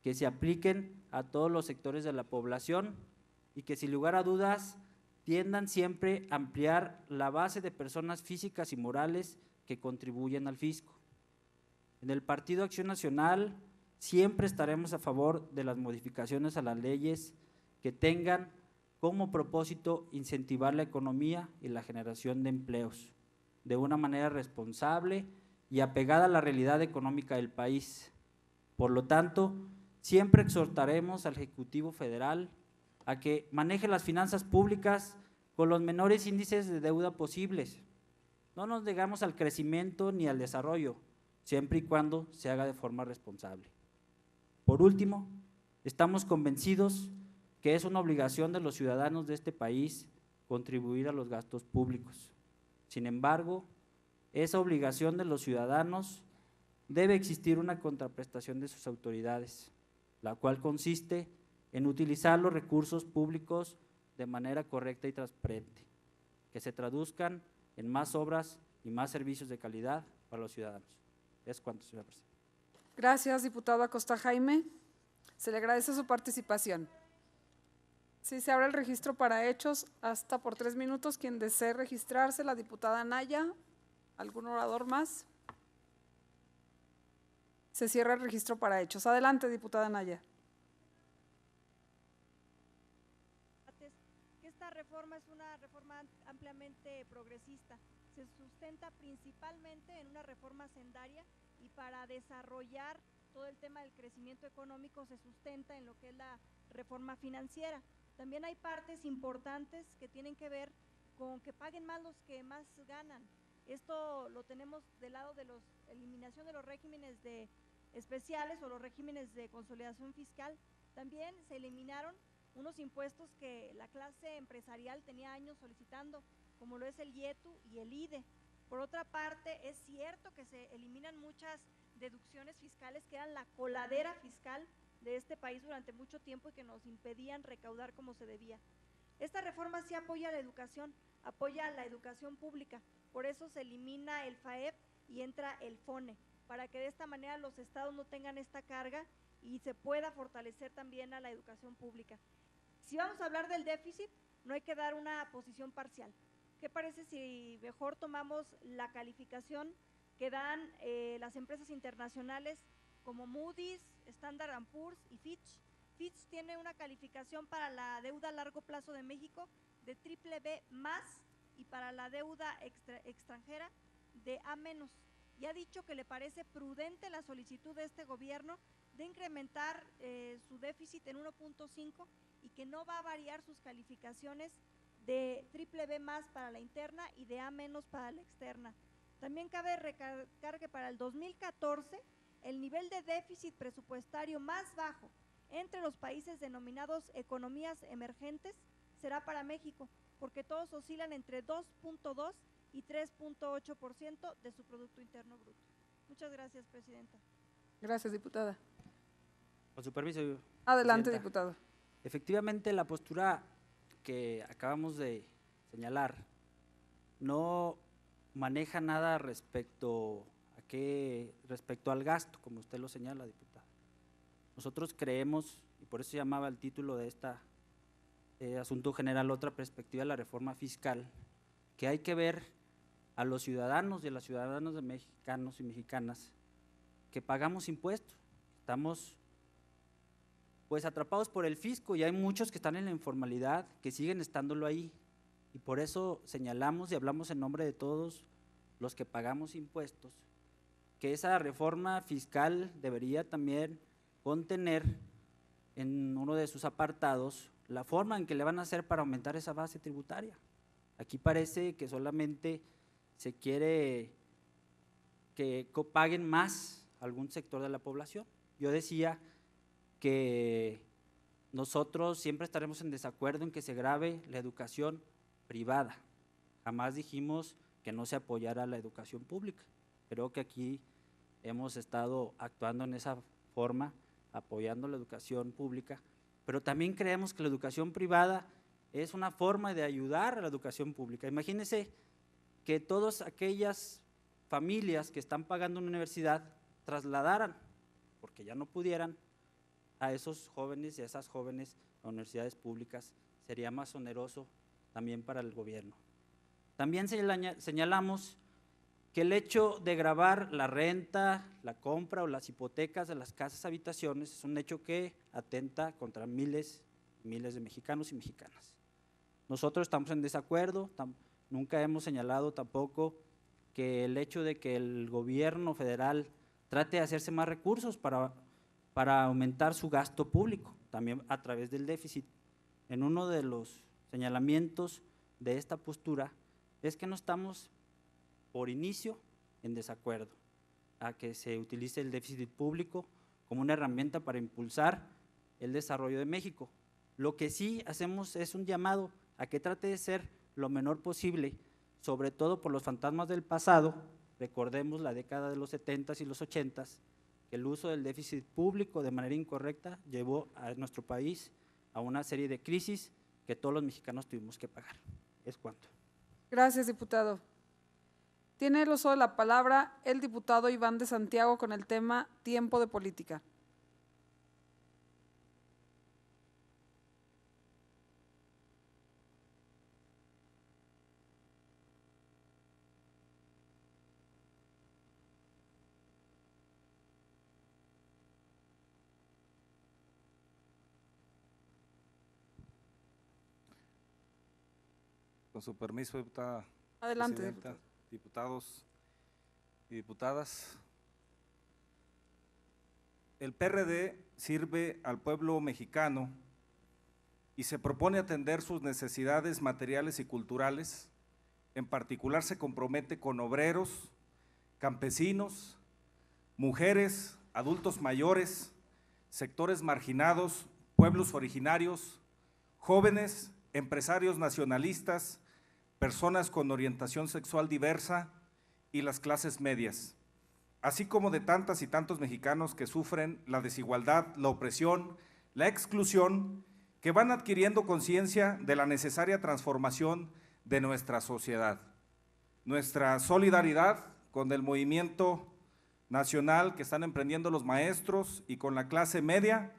que se apliquen a todos los sectores de la población y que sin lugar a dudas tiendan siempre a ampliar la base de personas físicas y morales que contribuyen al fisco. En el Partido Acción Nacional siempre estaremos a favor de las modificaciones a las leyes que tengan como propósito incentivar la economía y la generación de empleos de una manera responsable y apegada a la realidad económica del país. Por lo tanto, siempre exhortaremos al Ejecutivo Federal a que maneje las finanzas públicas con los menores índices de deuda posibles. No nos negamos al crecimiento ni al desarrollo, siempre y cuando se haga de forma responsable. Por último, estamos convencidos que es una obligación de los ciudadanos de este país contribuir a los gastos públicos. Sin embargo, esa obligación de los ciudadanos debe existir una contraprestación de sus autoridades, la cual consiste en utilizar los recursos públicos de manera correcta y transparente, que se traduzcan en más obras y más servicios de calidad para los ciudadanos. Es cuanto, señora presidenta. Gracias, diputado Acosta Jaime. Se le agradece su participación. Sí, se abre el registro para hechos hasta por 3 minutos. Quien desee registrarse, la diputada Naya. ¿Algún orador más? Se cierra el registro para hechos. Adelante, diputada Naya. Esta reforma es una reforma ampliamente progresista. Se sustenta principalmente en una reforma hacendaria y para desarrollar todo el tema del crecimiento económico se sustenta en lo que es la reforma financiera. También hay partes importantes que tienen que ver con que paguen más los que más ganan. Esto lo tenemos del lado de la eliminación de los regímenes especiales o los regímenes de consolidación fiscal. También se eliminaron unos impuestos que la clase empresarial tenía años solicitando, como lo es el IETU y el IDE. Por otra parte, es cierto que se eliminan muchas deducciones fiscales que eran la coladera fiscal de este país durante mucho tiempo y que nos impedían recaudar como se debía. Esta reforma sí apoya la educación pública, por eso se elimina el FAEP y entra el FONE, para que de esta manera los estados no tengan esta carga y se pueda fortalecer también a la educación pública. Si vamos a hablar del déficit, no hay que dar una posición parcial. ¿Qué parece si mejor tomamos la calificación que dan las empresas internacionales como Moody's, Standard & Poor's y Fitch? Fitch tiene una calificación para la deuda a largo plazo de México de BBB+, y para la deuda extranjera de A-. Y ha dicho que le parece prudente la solicitud de este gobierno de incrementar su déficit en 1.5 y que no va a variar sus calificaciones de BBB+ para la interna y de A- para la externa. También cabe recalcar que para el 2014 el nivel de déficit presupuestario más bajo entre los países denominados economías emergentes será para México, porque todos oscilan entre 2.2 y 3.8% de su Producto Interno Bruto. Muchas gracias, Presidenta. Gracias, diputada. Con su permiso. Adelante, Presidenta. diputado. Efectivamente, la postura que acabamos de señalar no maneja nada respecto al gasto, como usted lo señala, diputada. Nosotros creemos, y por eso se llamaba el título de este asunto general, otra perspectiva de la reforma fiscal, que hay que ver a los ciudadanos y a las ciudadanas de mexicanos y mexicanas que pagamos impuestos. Estamos pues atrapados por el fisco y hay muchos que están en la informalidad, que siguen estándolo ahí, y por eso señalamos y hablamos en nombre de todos los que pagamos impuestos, que esa reforma fiscal debería también contener en uno de sus apartados la forma en que le van a hacer para aumentar esa base tributaria. Aquí parece que solamente se quiere que paguen más algún sector de la población. Yo decía que nosotros siempre estaremos en desacuerdo en que se grave la educación privada. Jamás dijimos que no se apoyara la educación pública. Creo que aquí hemos estado actuando en esa forma, apoyando la educación pública, pero también creemos que la educación privada es una forma de ayudar a la educación pública. Imagínense que todas aquellas familias que están pagando una universidad trasladaran, porque ya no pudieran, a esos jóvenes y a esas jóvenes a universidades públicas, sería más oneroso también para el gobierno. También señalamos que el hecho de gravar la renta, la compra o las hipotecas de las casas habitaciones es un hecho que atenta contra miles y miles de mexicanos y mexicanas. Nosotros estamos en desacuerdo, nunca hemos señalado tampoco que el hecho de que el gobierno federal trate de hacerse más recursos para aumentar su gasto público, también a través del déficit. En uno de los señalamientos de esta postura es que no estamos por inicio en desacuerdo a que se utilice el déficit público como una herramienta para impulsar el desarrollo de México. Lo que sí hacemos es un llamado a que trate de ser lo menor posible, sobre todo por los fantasmas del pasado. Recordemos la década de los 70s y los 80s, que el uso del déficit público de manera incorrecta llevó a nuestro país a una serie de crisis que todos los mexicanos tuvimos que pagar. Es cuanto. Gracias, diputado. Tiene el uso de la palabra el diputado Iván de Santiago con el tema tiempo de política. Con su permiso, diputada. Adelante, Presidenta, diputado. diputados y diputadas. el PRD sirve al pueblo mexicano y se propone atender sus necesidades materiales y culturales. En particular se compromete con obreros, campesinos, mujeres, adultos mayores, sectores marginados, pueblos originarios, jóvenes, empresarios nacionalistas, personas con orientación sexual diversa y las clases medias, así como de tantas y tantos mexicanos que sufren la desigualdad, la opresión, la exclusión, que van adquiriendo conciencia de la necesaria transformación de nuestra sociedad. Nuestra solidaridad con el movimiento nacional que están emprendiendo los maestros y con la clase media,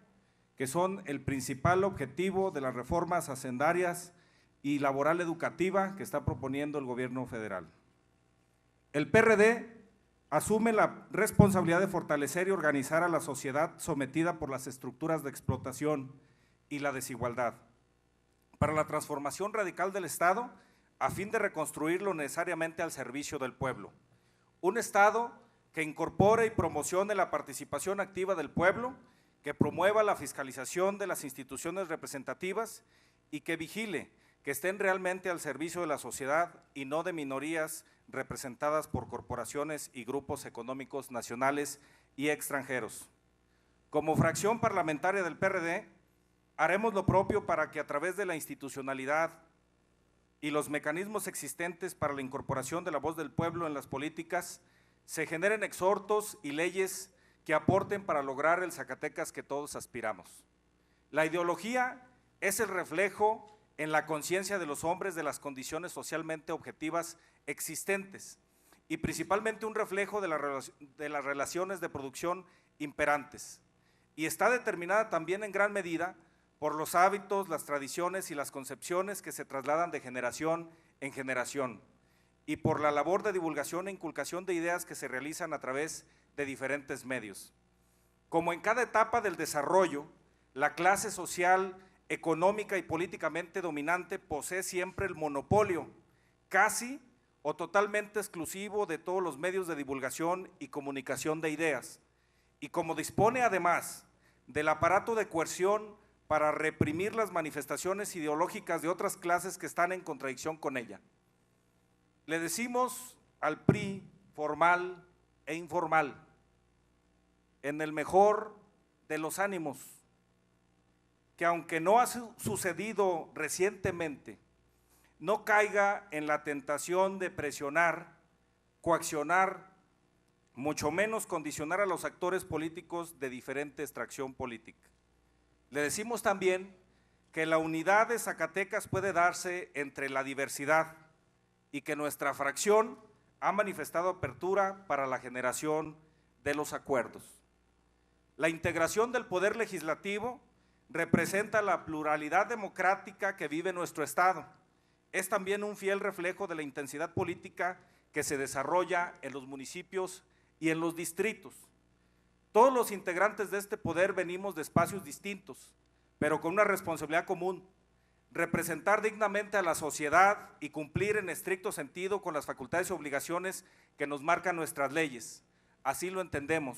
que son el principal objetivo de las reformas hacendarias y laboral educativa que está proponiendo el gobierno federal. El PRD asume la responsabilidad de fortalecer y organizar a la sociedad sometida por las estructuras de explotación y la desigualdad, para la transformación radical del Estado, a fin de reconstruirlo necesariamente al servicio del pueblo. Un Estado que incorpore y promocione la participación activa del pueblo, que promueva la fiscalización de las instituciones representativas y que vigile que estén realmente al servicio de la sociedad y no de minorías representadas por corporaciones y grupos económicos nacionales y extranjeros. Como fracción parlamentaria del PRD, haremos lo propio para que a través de la institucionalidad y los mecanismos existentes para la incorporación de la voz del pueblo en las políticas, se generen exhortos y leyes que aporten para lograr el Zacatecas que todos aspiramos. La ideología es el reflejo en la conciencia de los hombres de las condiciones socialmente objetivas existentes y principalmente un reflejo de las relaciones de producción imperantes. Y está determinada también en gran medida por los hábitos, las tradiciones y las concepciones que se trasladan de generación en generación y por la labor de divulgación e inculcación de ideas que se realizan a través de diferentes medios. Como en cada etapa del desarrollo, la clase social, económica y políticamente dominante posee siempre el monopolio, casi o totalmente exclusivo de todos los medios de divulgación y comunicación de ideas, y como dispone además del aparato de coerción para reprimir las manifestaciones ideológicas de otras clases que están en contradicción con ella. Le decimos al PRI formal e informal, en el mejor de los ánimos, que aunque no ha sucedido recientemente, no caiga en la tentación de presionar, coaccionar, mucho menos condicionar a los actores políticos de diferente extracción política. Le decimos también que la unidad de Zacatecas puede darse entre la diversidad y que nuestra fracción ha manifestado apertura para la generación de los acuerdos. La integración del poder legislativo representa la pluralidad democrática que vive nuestro Estado. Es también un fiel reflejo de la intensidad política que se desarrolla en los municipios y en los distritos. Todos los integrantes de este poder venimos de espacios distintos, pero con una responsabilidad común: representar dignamente a la sociedad y cumplir en estricto sentido con las facultades y obligaciones que nos marcan nuestras leyes. Así lo entendemos.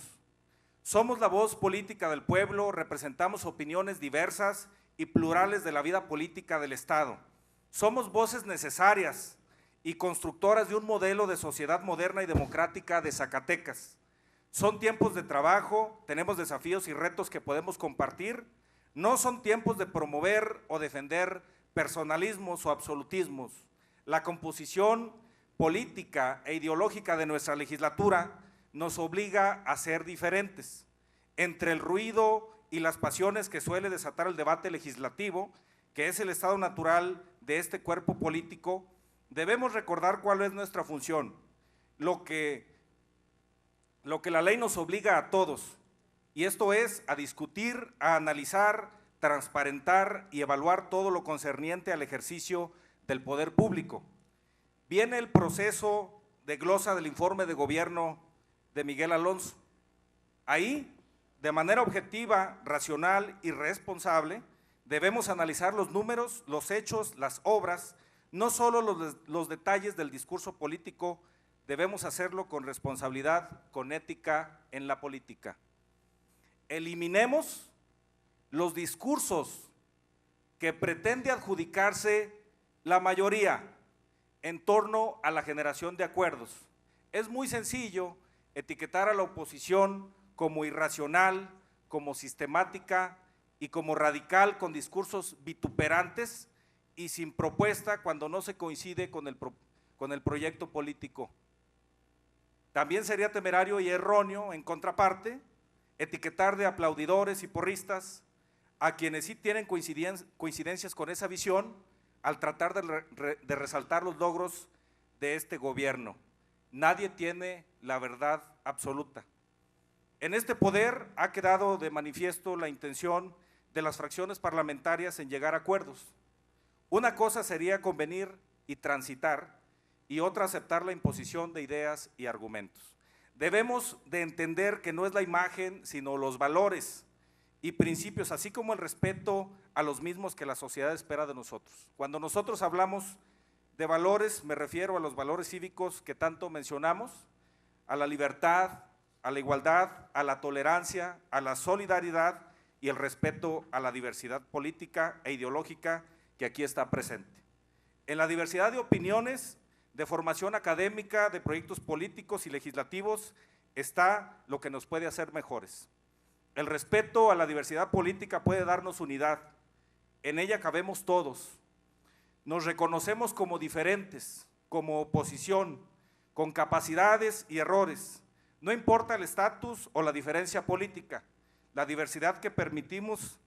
Somos la voz política del pueblo, representamos opiniones diversas y plurales de la vida política del Estado. Somos voces necesarias y constructoras de un modelo de sociedad moderna y democrática de Zacatecas. Son tiempos de trabajo, tenemos desafíos y retos que podemos compartir. No son tiempos de promover o defender personalismos o absolutismos. La composición política e ideológica de nuestra legislatura nos obliga a ser diferentes. Entre el ruido y las pasiones que suele desatar el debate legislativo, que es el estado natural de este cuerpo político, debemos recordar cuál es nuestra función, lo que la ley nos obliga a todos, y esto es a discutir, a analizar, transparentar y evaluar todo lo concerniente al ejercicio del poder público. Viene el proceso de glosa del informe de gobierno de Miguel Alonso. Ahí, de manera objetiva, racional y responsable, debemos analizar los números, los hechos, las obras, no solo los detalles del discurso político. Debemos hacerlo con responsabilidad, con ética en la política. eliminemos los discursos que pretende adjudicarse la mayoría en torno a la generación de acuerdos. Es muy sencillo etiquetar a la oposición como irracional, como sistemática y como radical, con discursos vituperantes y sin propuesta cuando no se coincide con el proyecto político. También sería temerario y erróneo, en contraparte, etiquetar de aplaudidores y porristas a quienes sí tienen coincidencias con esa visión al tratar de resaltar los logros de este gobierno. Nadie tiene la verdad absoluta. En este poder ha quedado de manifiesto la intención de las fracciones parlamentarias en llegar a acuerdos. Una cosa sería convenir y transitar, y otra aceptar la imposición de ideas y argumentos. Debemos de entender que no es la imagen, sino los valores y principios, así como el respeto a los mismos que la sociedad espera de nosotros. Cuando nosotros hablamos de valores, me refiero a los valores cívicos que tanto mencionamos, a la libertad, a la igualdad, a la tolerancia, a la solidaridad y el respeto a la diversidad política e ideológica que aquí está presente. En la diversidad de opiniones, de formación académica, de proyectos políticos y legislativos, está lo que nos puede hacer mejores. El respeto a la diversidad política puede darnos unidad. En ella cabemos todos. Nos reconocemos como diferentes, como oposición, con capacidades y errores. No importa el estatus o la diferencia política, la diversidad que permitimos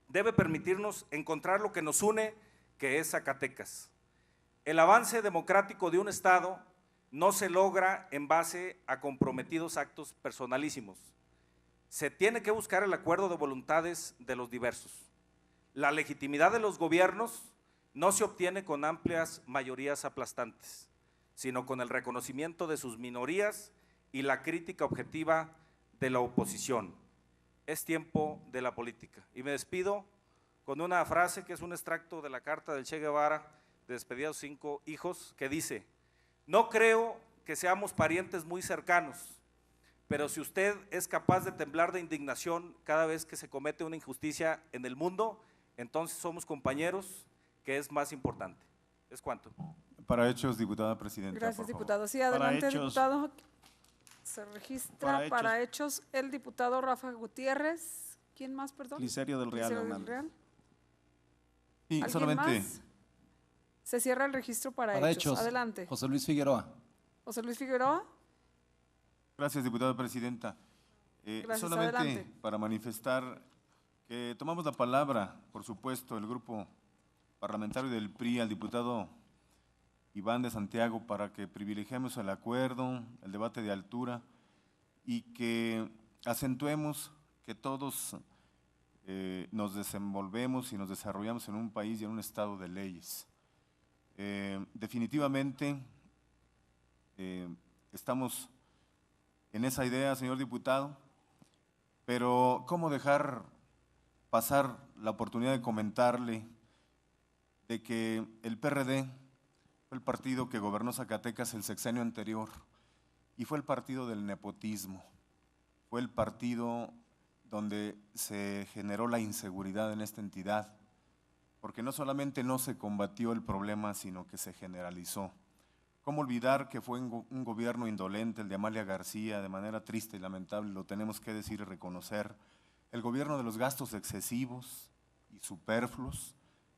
debe permitirnos encontrar lo que nos une, que es Zacatecas. El avance democrático de un Estado no se logra en base a comprometidos actos personalísimos. Se tiene que buscar el acuerdo de voluntades de los diversos. La legitimidad de los gobiernos no se obtiene con amplias mayorías aplastantes, sino con el reconocimiento de sus minorías y la crítica objetiva de la oposición. Es tiempo de la política. Y me despido con una frase que es un extracto de la carta del Che Guevara, de despedida a sus 5 hijos, que dice: no creo que seamos parientes muy cercanos, pero si usted es capaz de temblar de indignación cada vez que se comete una injusticia en el mundo, entonces somos compañeros, que es más importante. ¿Es cuánto? Para hechos, diputada presidenta. Gracias, diputado. Sí, adelante, diputado. Se registra para hechos el diputado Rafa Gutiérrez. ¿Quién más, perdón? Licerio del Real Licerio del Hernández. Real. Y ¿Alguien solamente más? Se cierra el registro para hechos. Adelante. José Luis Figueroa. José Luis Figueroa. Gracias, diputada presidenta. Gracias, solamente adelante. para manifestar que tomamos la palabra, por supuesto, el grupo parlamentario del PRI, al diputado Iván de Santiago, para que privilegiemos el acuerdo, el debate de altura y que acentuemos que todos nos desenvolvemos y nos desarrollamos en un país y en un estado de leyes. Definitivamente estamos en esa idea, señor diputado, pero ¿cómo dejar pasar la oportunidad de comentarle de que el PRD fue el partido que gobernó Zacatecas el sexenio anterior y fue el partido del nepotismo, fue el partido donde se generó la inseguridad en esta entidad, porque no solamente no se combatió el problema, sino que se generalizó. ¿Cómo olvidar que fue un gobierno indolente, el de Amalia García, de manera triste y lamentable, lo tenemos que decir y reconocer, el gobierno de los gastos excesivos y superfluos,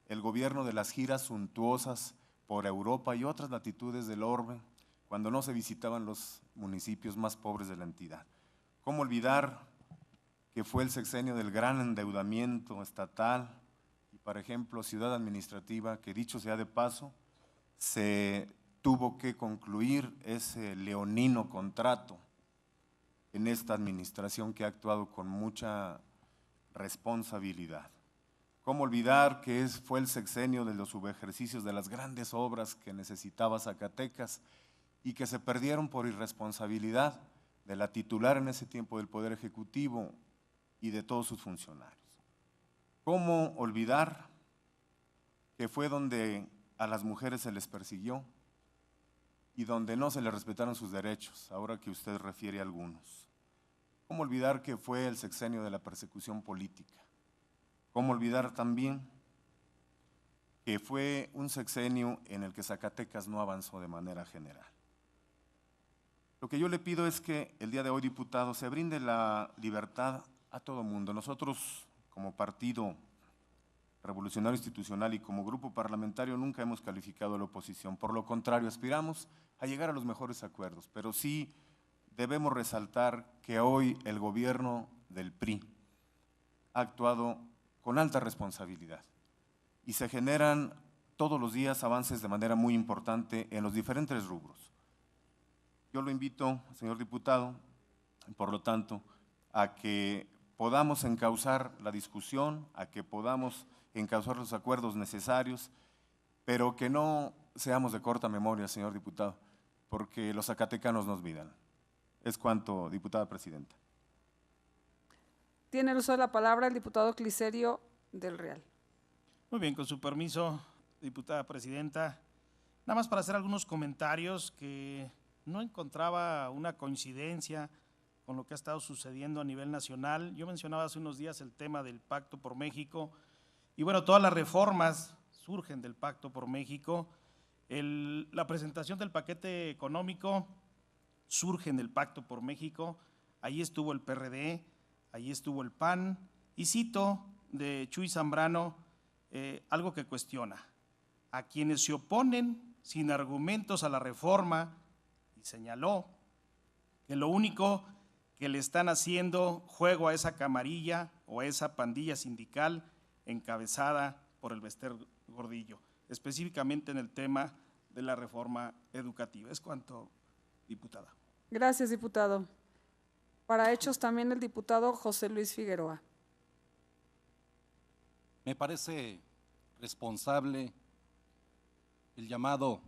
el gobierno de las giras suntuosas por Europa y otras latitudes del orbe, cuando no se visitaban los municipios más pobres de la entidad? ¿Cómo olvidar que fue el sexenio del gran endeudamiento estatal y, por ejemplo, Ciudad Administrativa, que dicho sea de paso, se tuvo que concluir ese leonino contrato en esta administración que ha actuado con mucha responsabilidad? ¿Cómo olvidar que fue el sexenio de los subejercicios de las grandes obras que necesitaba Zacatecas y que se perdieron por irresponsabilidad de la titular en ese tiempo del Poder Ejecutivo y de todos sus funcionarios? ¿Cómo olvidar que fue donde a las mujeres se les persiguió y donde no se les respetaron sus derechos, ahora que usted refiere a algunos? ¿Cómo olvidar que fue el sexenio de la persecución política? ¿Cómo olvidar también que fue un sexenio en el que Zacatecas no avanzó de manera general? Lo que yo le pido es que el día de hoy, diputado, se brinde la libertad a todo mundo. Nosotros, como Partido Revolucionario Institucional y como grupo parlamentario, nunca hemos calificado a la oposición. Por lo contrario, aspiramos a llegar a los mejores acuerdos, pero sí debemos resaltar que hoy el gobierno del PRI ha actuado con alta responsabilidad y se generan todos los días avances de manera muy importante en los diferentes rubros. Yo lo invito, señor diputado, por lo tanto, a que podamos encauzar la discusión, a que podamos encauzar los acuerdos necesarios, pero que no seamos de corta memoria, señor diputado, porque los zacatecanos nos olvidan. Es cuanto, diputada presidenta. Tiene el uso de la palabra el diputado Clicerio del Real. Muy bien, con su permiso, diputada presidenta, nada más para hacer algunos comentarios que no encontraba una coincidencia con lo que ha estado sucediendo a nivel nacional. Yo mencionaba hace unos días el tema del Pacto por México y bueno, todas las reformas surgen del Pacto por México. La presentación del paquete económico surge en el Pacto por México, ahí estuvo el PRD, ahí estuvo el PAN, y cito de Chuy Zambrano algo que cuestiona: a quienes se oponen sin argumentos a la reforma, y señaló que lo único que le están haciendo juego a esa camarilla o a esa pandilla sindical encabezada por el Bester Gordillo, específicamente en el tema de la reforma educativa. Es cuanto, diputada. Gracias, diputado. Para hechos también el diputado José Luis Figueroa. Me parece responsable el llamado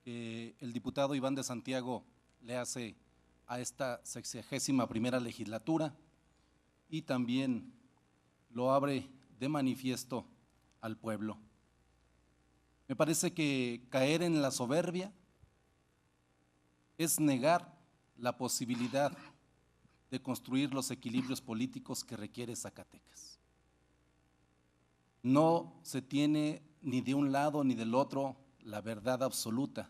que el diputado Iván de Santiago le hace a esta 61ª legislatura y también lo abre de manifiesto al pueblo. Me parece que caer en la soberbia es negar la posibilidad de construir los equilibrios políticos que requiere Zacatecas. No se tiene ni de un lado ni del otro la verdad absoluta.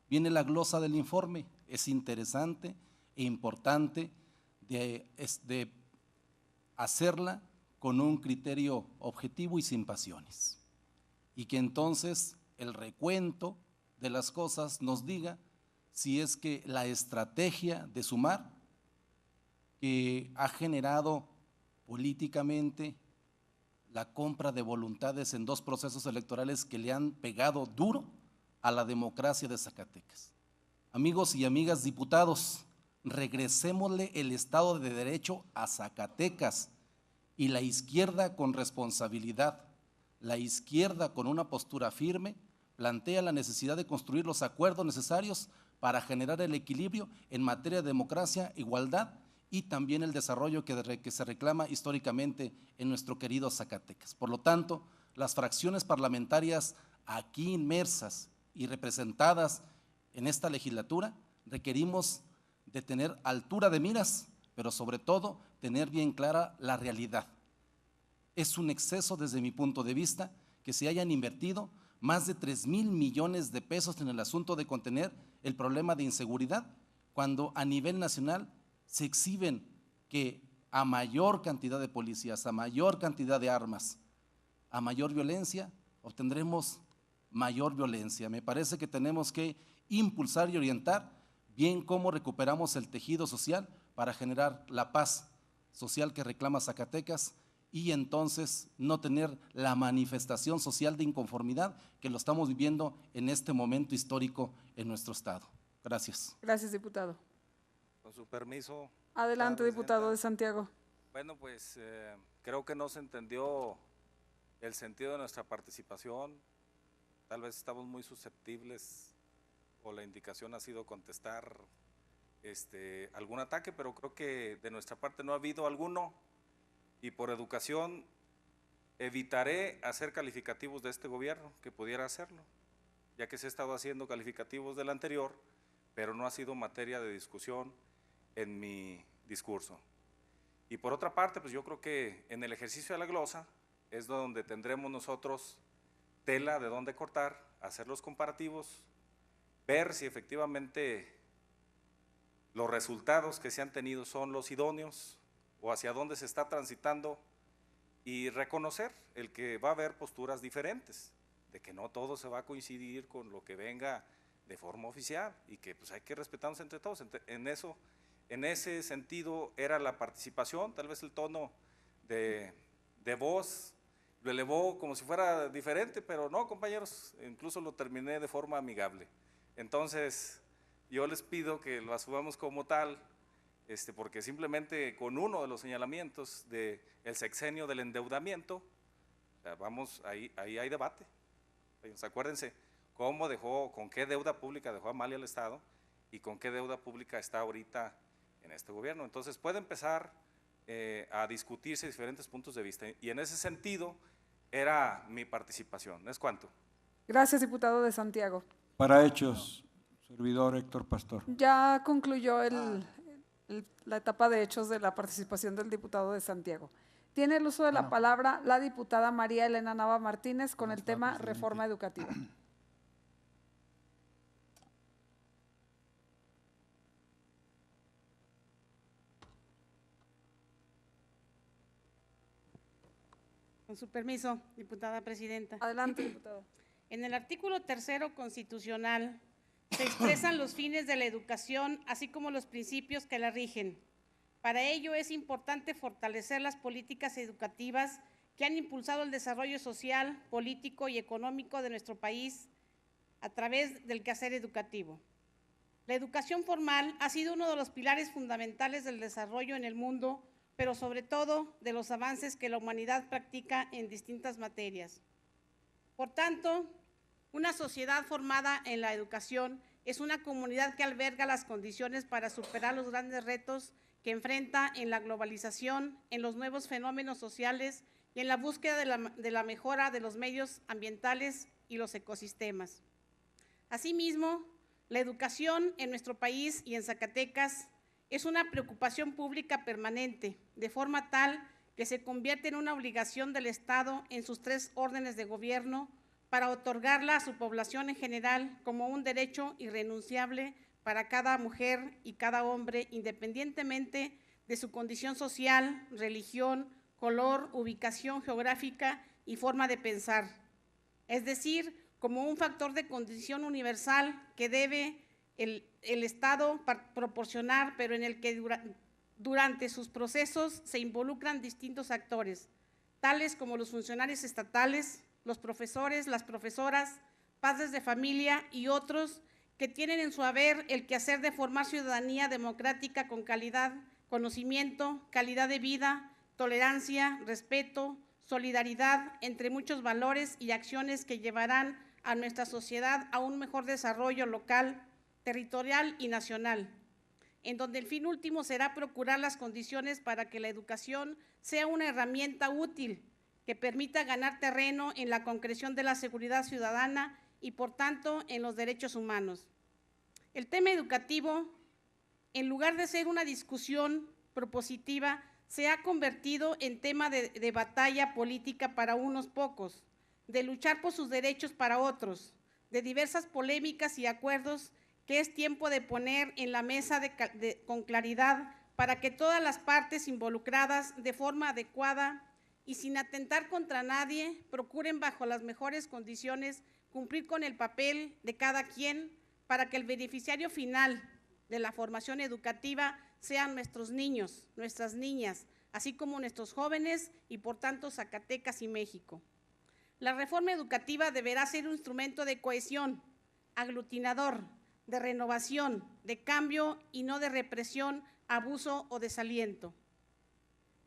Viene la glosa del informe, es interesante e importante de hacerla con un criterio objetivo y sin pasiones. Y que entonces el recuento de las cosas nos diga si es que la estrategia de sumar que ha generado políticamente la compra de voluntades en dos procesos electorales que le han pegado duro a la democracia de Zacatecas. Amigos y amigas diputados, regresémosle el Estado de Derecho a Zacatecas y la izquierda con responsabilidad, la izquierda con una postura firme, plantea la necesidad de construir los acuerdos necesarios para generar el equilibrio en materia de democracia, igualdad y también el desarrollo que se reclama históricamente en nuestro querido Zacatecas. Por lo tanto, las fracciones parlamentarias aquí inmersas y representadas en esta legislatura requerimos de tener altura de miras, pero sobre todo tener bien clara la realidad. Es un exceso desde mi punto de vista que se hayan invertido más de 3,000 millones de pesos en el asunto de contener el problema de inseguridad, cuando a nivel nacional se exhiben que a mayor cantidad de policías, a mayor cantidad de armas, a mayor violencia, obtendremos mayor violencia. Me parece que tenemos que impulsar y orientar bien cómo recuperamos el tejido social para generar la paz social que reclama Zacatecas y entonces no tener la manifestación social de inconformidad que lo estamos viviendo en este momento histórico en nuestro estado. Gracias. Gracias, diputado. Con su permiso. Adelante, diputado de Santiago. Bueno, pues creo que no se entendió el sentido de nuestra participación. Tal vez estamos muy susceptibles o la indicación ha sido contestar algún ataque, pero creo que de nuestra parte no ha habido alguno y por educación evitaré hacer calificativos de este gobierno, que pudiera hacerlo, ya que se ha estado haciendo calificativos del anterior, pero no ha sido materia de discusión en mi discurso. Y por otra parte, pues yo creo que en el ejercicio de la glosa es donde tendremos nosotros tela de dónde cortar, hacer los comparativos, ver si efectivamente los resultados que se han tenido son los idóneos o hacia dónde se está transitando, y reconocer el que va a haber posturas diferentes, de que no todo se va a coincidir con lo que venga de forma oficial y que pues hay que respetarnos entre todos. En ese sentido era la participación, tal vez el tono de voz lo elevó como si fuera diferente, pero no, compañeros, incluso lo terminé de forma amigable. Entonces, yo les pido que lo asumamos como tal, porque simplemente con uno de los señalamientos del sexenio del endeudamiento, o sea, vamos, ahí hay debate. Acuérdense cómo dejó, con qué deuda pública dejó Amalia al Estado y con qué deuda pública está ahorita en este gobierno. Entonces puede empezar a discutirse diferentes puntos de vista, y en ese sentido era mi participación. ¿Es cuánto? Gracias, diputado de Santiago. Para hechos, servidor Héctor Pastor. Ya concluyó la etapa de hechos de la participación del diputado de Santiago. Tiene el uso de la palabra la diputada María Elena Nava Martínez con el tema reforma educativa. Con su permiso, diputada presidenta. Adelante, diputado. En el artículo 3º constitucional se expresan los fines de la educación, así como los principios que la rigen. Para ello es importante fortalecer las políticas educativas que han impulsado el desarrollo social, político y económico de nuestro país a través del quehacer educativo. La educación formal ha sido uno de los pilares fundamentales del desarrollo en el mundo, pero sobre todo de los avances que la humanidad practica en distintas materias. Por tanto, una sociedad formada en la educación es una comunidad que alberga las condiciones para superar los grandes retos que enfrenta en la globalización, en los nuevos fenómenos sociales y en la búsqueda de la mejora de los medios ambientales y los ecosistemas. Asimismo, la educación en nuestro país y en Zacatecas es una preocupación pública permanente, de forma tal que se convierte en una obligación del Estado en sus 3 órdenes de gobierno para otorgarla a su población en general como un derecho irrenunciable para cada mujer y cada hombre, independientemente de su condición social, religión, color, ubicación geográfica y forma de pensar. Es decir, como un factor de condición universal que debe el Estado proporcionar, pero en el que durante sus procesos se involucran distintos actores, tales como los funcionarios estatales, los profesores, las profesoras, padres de familia y otros que tienen en su haber el quehacer de formar ciudadanía democrática con calidad, conocimiento, calidad de vida, tolerancia, respeto, solidaridad, entre muchos valores y acciones que llevarán a nuestra sociedad a un mejor desarrollo local, territorial y nacional, en donde el fin último será procurar las condiciones para que la educación sea una herramienta útil que permita ganar terreno en la concreción de la seguridad ciudadana y, por tanto, en los derechos humanos. El tema educativo, en lugar de ser una discusión propositiva, se ha convertido en tema de batalla política para unos pocos, de luchar por sus derechos para otros, de diversas polémicas y acuerdos que es tiempo de poner en la mesa con claridad para que todas las partes involucradas de forma adecuada y sin atentar contra nadie procuren bajo las mejores condiciones cumplir con el papel de cada quien para que el beneficiario final de la formación educativa sean nuestros niños, nuestras niñas, así como nuestros jóvenes y por tanto Zacatecas y México. La reforma educativa deberá ser un instrumento de cohesión, aglutinador, de renovación, de cambio y no de represión, abuso o desaliento.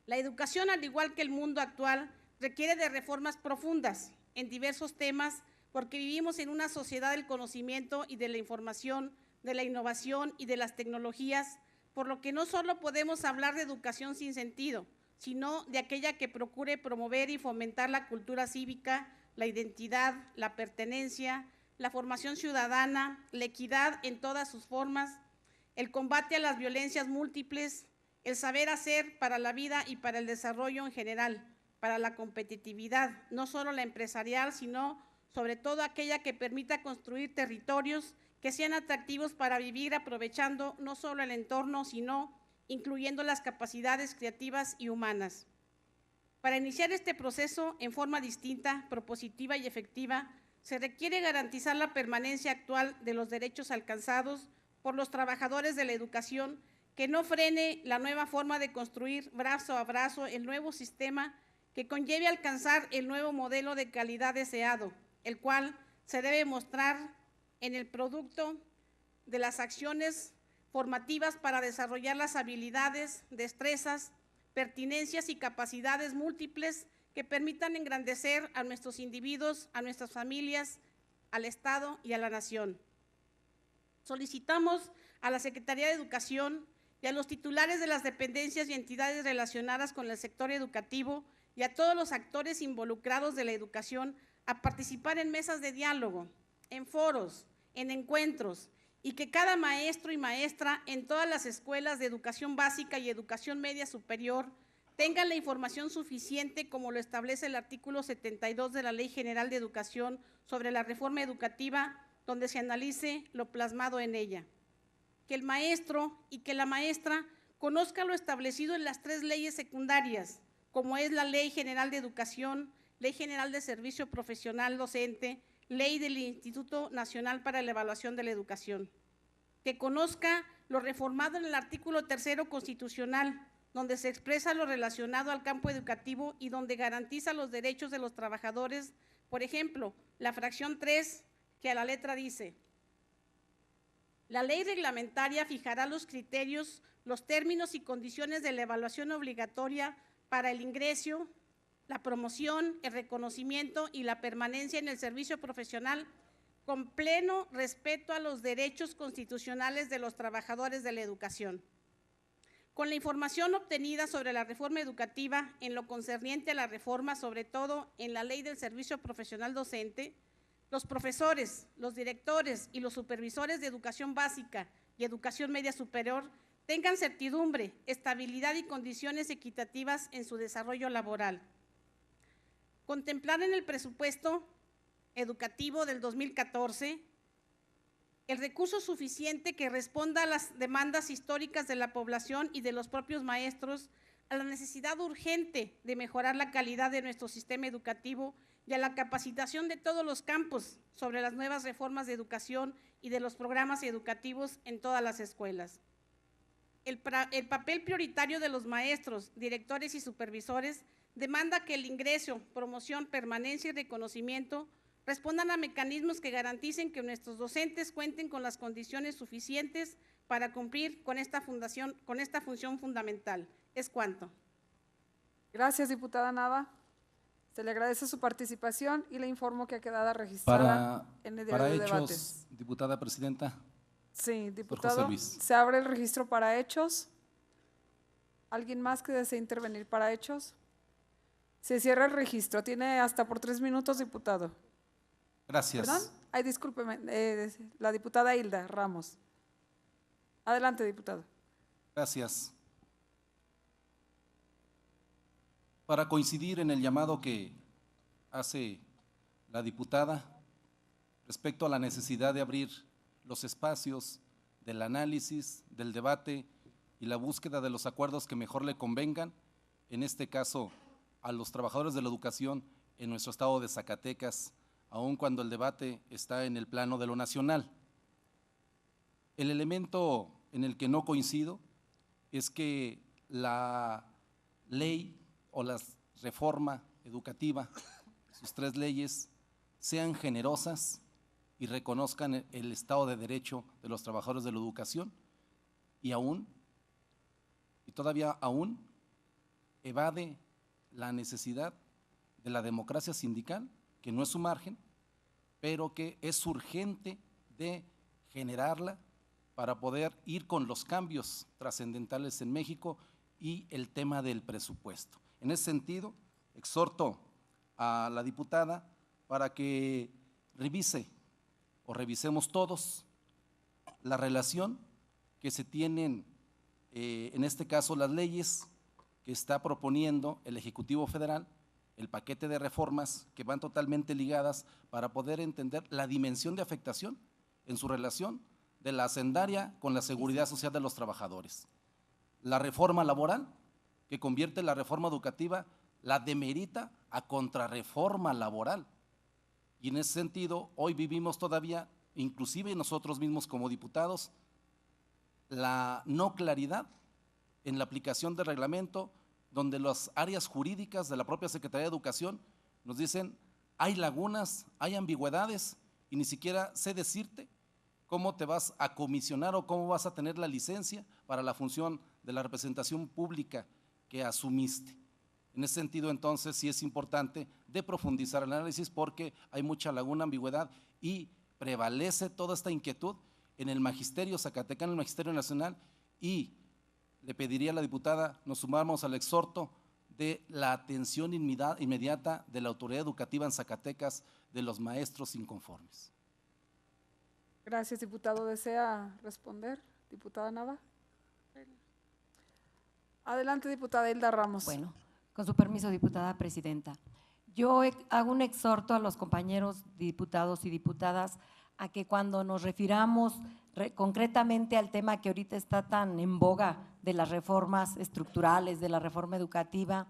La educación, al igual que el mundo actual, requiere de reformas profundas en diversos temas porque vivimos en una sociedad del conocimiento y de la información, de la innovación y de las tecnologías, por lo que no solo podemos hablar de educación sin sentido, sino de aquella que procure promover y fomentar la cultura cívica, la identidad, la pertenencia, la formación ciudadana, la equidad en todas sus formas, el combate a las violencias múltiples, el saber hacer para la vida y para el desarrollo en general, para la competitividad, no solo la empresarial, sino sobre todo aquella que permita construir territorios que sean atractivos para vivir, aprovechando no solo el entorno, sino incluyendo las capacidades creativas y humanas. Para iniciar este proceso en forma distinta, propositiva y efectiva, se requiere garantizar la permanencia actual de los derechos alcanzados por los trabajadores de la educación, que no frene la nueva forma de construir brazo a brazo el nuevo sistema que conlleve alcanzar el nuevo modelo de calidad deseado, el cual se debe mostrar en el producto de las acciones formativas para desarrollar las habilidades, destrezas, pertinencias y capacidades múltiples que permitan engrandecer a nuestros individuos, a nuestras familias, al Estado y a la nación. Solicitamos a la Secretaría de Educación y a los titulares de las dependencias y entidades relacionadas con el sector educativo y a todos los actores involucrados de la educación a participar en mesas de diálogo, en foros, en encuentros, y que cada maestro y maestra en todas las escuelas de educación básica y educación media superior tengan la información suficiente como lo establece el artículo 72 de la Ley General de Educación sobre la reforma educativa, donde se analice lo plasmado en ella. Que el maestro y que la maestra conozcan lo establecido en las 3 leyes secundarias, como es la Ley General de Educación, Ley General de Servicio Profesional Docente, Ley del Instituto Nacional para la Evaluación de la Educación. Que conozca lo reformado en el artículo 3º constitucional, donde se expresa lo relacionado al campo educativo y donde garantiza los derechos de los trabajadores. Por ejemplo, la fracción 3, que a la letra dice: la ley reglamentaria fijará los criterios, los términos y condiciones de la evaluación obligatoria para el ingreso, la promoción, el reconocimiento y la permanencia en el servicio profesional, con pleno respeto a los derechos constitucionales de los trabajadores de la educación. Con la información obtenida sobre la reforma educativa en lo concerniente a la reforma, sobre todo en la Ley del Servicio Profesional Docente, los profesores, los directores y los supervisores de educación básica y educación media superior tengan certidumbre, estabilidad y condiciones equitativas en su desarrollo laboral. Contemplar en el presupuesto educativo del 2014 el recurso suficiente que responda a las demandas históricas de la población y de los propios maestros, a la necesidad urgente de mejorar la calidad de nuestro sistema educativo y a la capacitación de todos los campos sobre las nuevas reformas de educación y de los programas educativos en todas las escuelas. El papel prioritario de los maestros, directores y supervisores demanda que el ingreso, promoción, permanencia y reconocimiento respondan a mecanismos que garanticen que nuestros docentes cuenten con las condiciones suficientes para cumplir con esta función fundamental. Es cuanto. Gracias, diputada Nava. Se le agradece su participación y le informo que ha quedado registrada en el diario de debates. Diputada presidenta. Sí, José diputado. Luis. Se abre el registro para hechos. ¿Alguien más que desee intervenir para hechos? Se cierra el registro. Tiene hasta por 3 minutos, diputado. Gracias. ¿Perdón? Ay, discúlpeme, la diputada Hilda Ramos. Adelante, diputado. Gracias. Para coincidir en el llamado que hace la diputada respecto a la necesidad de abrir los espacios del análisis, del debate y la búsqueda de los acuerdos que mejor le convengan, en este caso a los trabajadores de la educación en nuestro estado de Zacatecas, aun cuando el debate está en el plano de lo nacional. El elemento en el que no coincido es que la ley o la reforma educativa, sus 3 leyes, sean generosas y reconozcan el Estado de Derecho de los trabajadores de la educación y todavía aún evade la necesidad de la democracia sindical, que no es su margen, pero que es urgente de generarla para poder ir con los cambios trascendentales en México y el tema del presupuesto. En ese sentido, exhorto a la diputada para que revisemos todos la relación que se tienen en este caso las leyes que está proponiendo el Ejecutivo Federal, el paquete de reformas que van totalmente ligadas para poder entender la dimensión de afectación en su relación de la hacendaria con la seguridad social de los trabajadores. La reforma laboral, que convierte la reforma educativa, la demerita a contrarreforma laboral. Y en ese sentido, hoy vivimos todavía, inclusive nosotros mismos como diputados, la no claridad en la aplicación del reglamento, donde las áreas jurídicas de la propia Secretaría de Educación nos dicen hay lagunas, hay ambigüedades y ni siquiera sé decirte cómo te vas a comisionar o cómo vas a tener la licencia para la función de la representación pública que asumiste. En ese sentido, entonces, sí es importante de profundizar el análisis porque hay mucha laguna, ambigüedad y prevalece toda esta inquietud en el magisterio zacatecano, en el magisterio nacional, y le pediría a la diputada, nos sumamos al exhorto de la atención inmediata de la autoridad educativa en Zacatecas de los maestros inconformes. Gracias, diputado. ¿Desea responder, diputada Nava? Adelante, diputada Hilda Ramos. Bueno, con su permiso, diputada presidenta. Yo hago un exhorto a los compañeros diputados y diputadas a que cuando nos refiramos concretamente al tema que ahorita está tan en boga de las reformas estructurales, de la reforma educativa,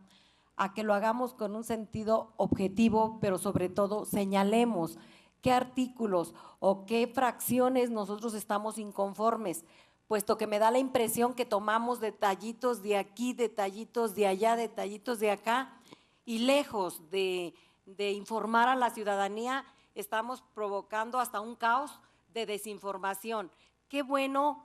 a que lo hagamos con un sentido objetivo, pero sobre todo señalemos qué artículos o qué fracciones nosotros estamos inconformes, puesto que me da la impresión que tomamos detallitos de aquí, detallitos de allá, detallitos de acá, y lejos de informar a la ciudadanía, estamos provocando hasta un caos de desinformación. Qué bueno,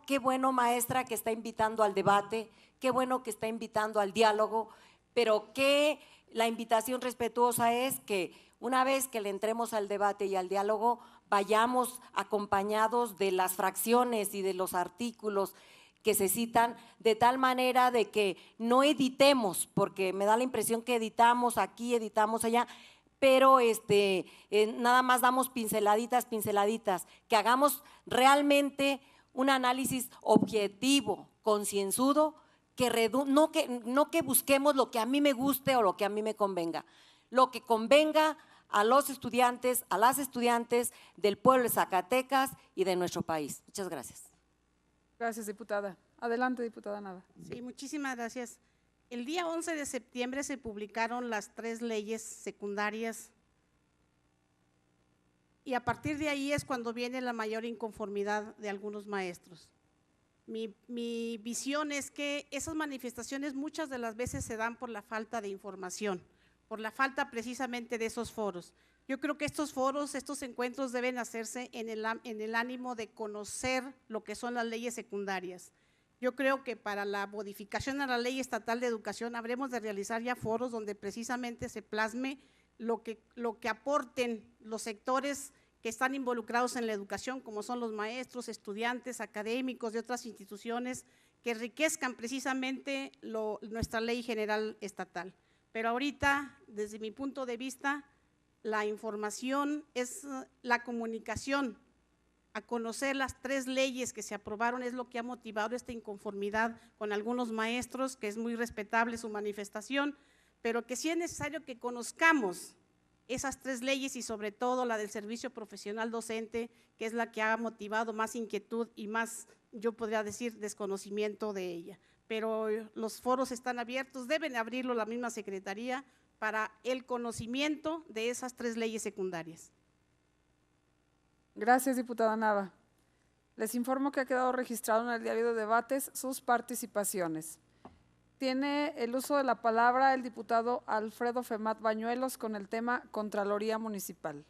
maestra, que está invitando al debate, qué bueno que está invitando al diálogo, pero que la invitación respetuosa es que una vez que le entremos al debate y al diálogo, vayamos acompañados de las fracciones y de los artículos que se citan, de tal manera de que no editemos, porque me da la impresión que editamos aquí, editamos allá, pero nada más damos pinceladitas, que hagamos realmente un análisis objetivo, concienzudo, no que busquemos lo que a mí me guste o lo que a mí me convenga, lo que convenga a los estudiantes, a las estudiantes del pueblo de Zacatecas y de nuestro país. Muchas gracias. Gracias, diputada. Adelante, diputada Nava. Sí, muchísimas gracias. El día 11 de septiembre se publicaron las 3 leyes secundarias y a partir de ahí es cuando viene la mayor inconformidad de algunos maestros. Mi visión es que esas manifestaciones muchas de las veces se dan por la falta de información, por la falta precisamente de esos foros. Yo creo que estos foros, estos encuentros deben hacerse en el ánimo de conocer lo que son las leyes secundarias. Yo creo que para la modificación a la Ley Estatal de Educación habremos de realizar ya foros donde precisamente se plasme lo que aporten los sectores que están involucrados en la educación, como son los maestros, estudiantes, académicos de otras instituciones, que enriquezcan precisamente nuestra ley general estatal. Pero ahorita, desde mi punto de vista, la información es la comunicación. A conocer las 3 leyes que se aprobaron es lo que ha motivado esta inconformidad con algunos maestros, que es muy respetable su manifestación, pero que sí es necesario que conozcamos esas 3 leyes y sobre todo la del servicio profesional docente, que es la que ha motivado más inquietud y más, yo podría decir, desconocimiento de ella. Pero los foros están abiertos, deben abrirlo la misma Secretaría para el conocimiento de esas 3 leyes secundarias. Gracias, diputada Nava. Les informo que ha quedado registrado en el diario de debates sus participaciones. Tiene el uso de la palabra el diputado Alfredo Femat Bañuelos con el tema Contraloría Municipal.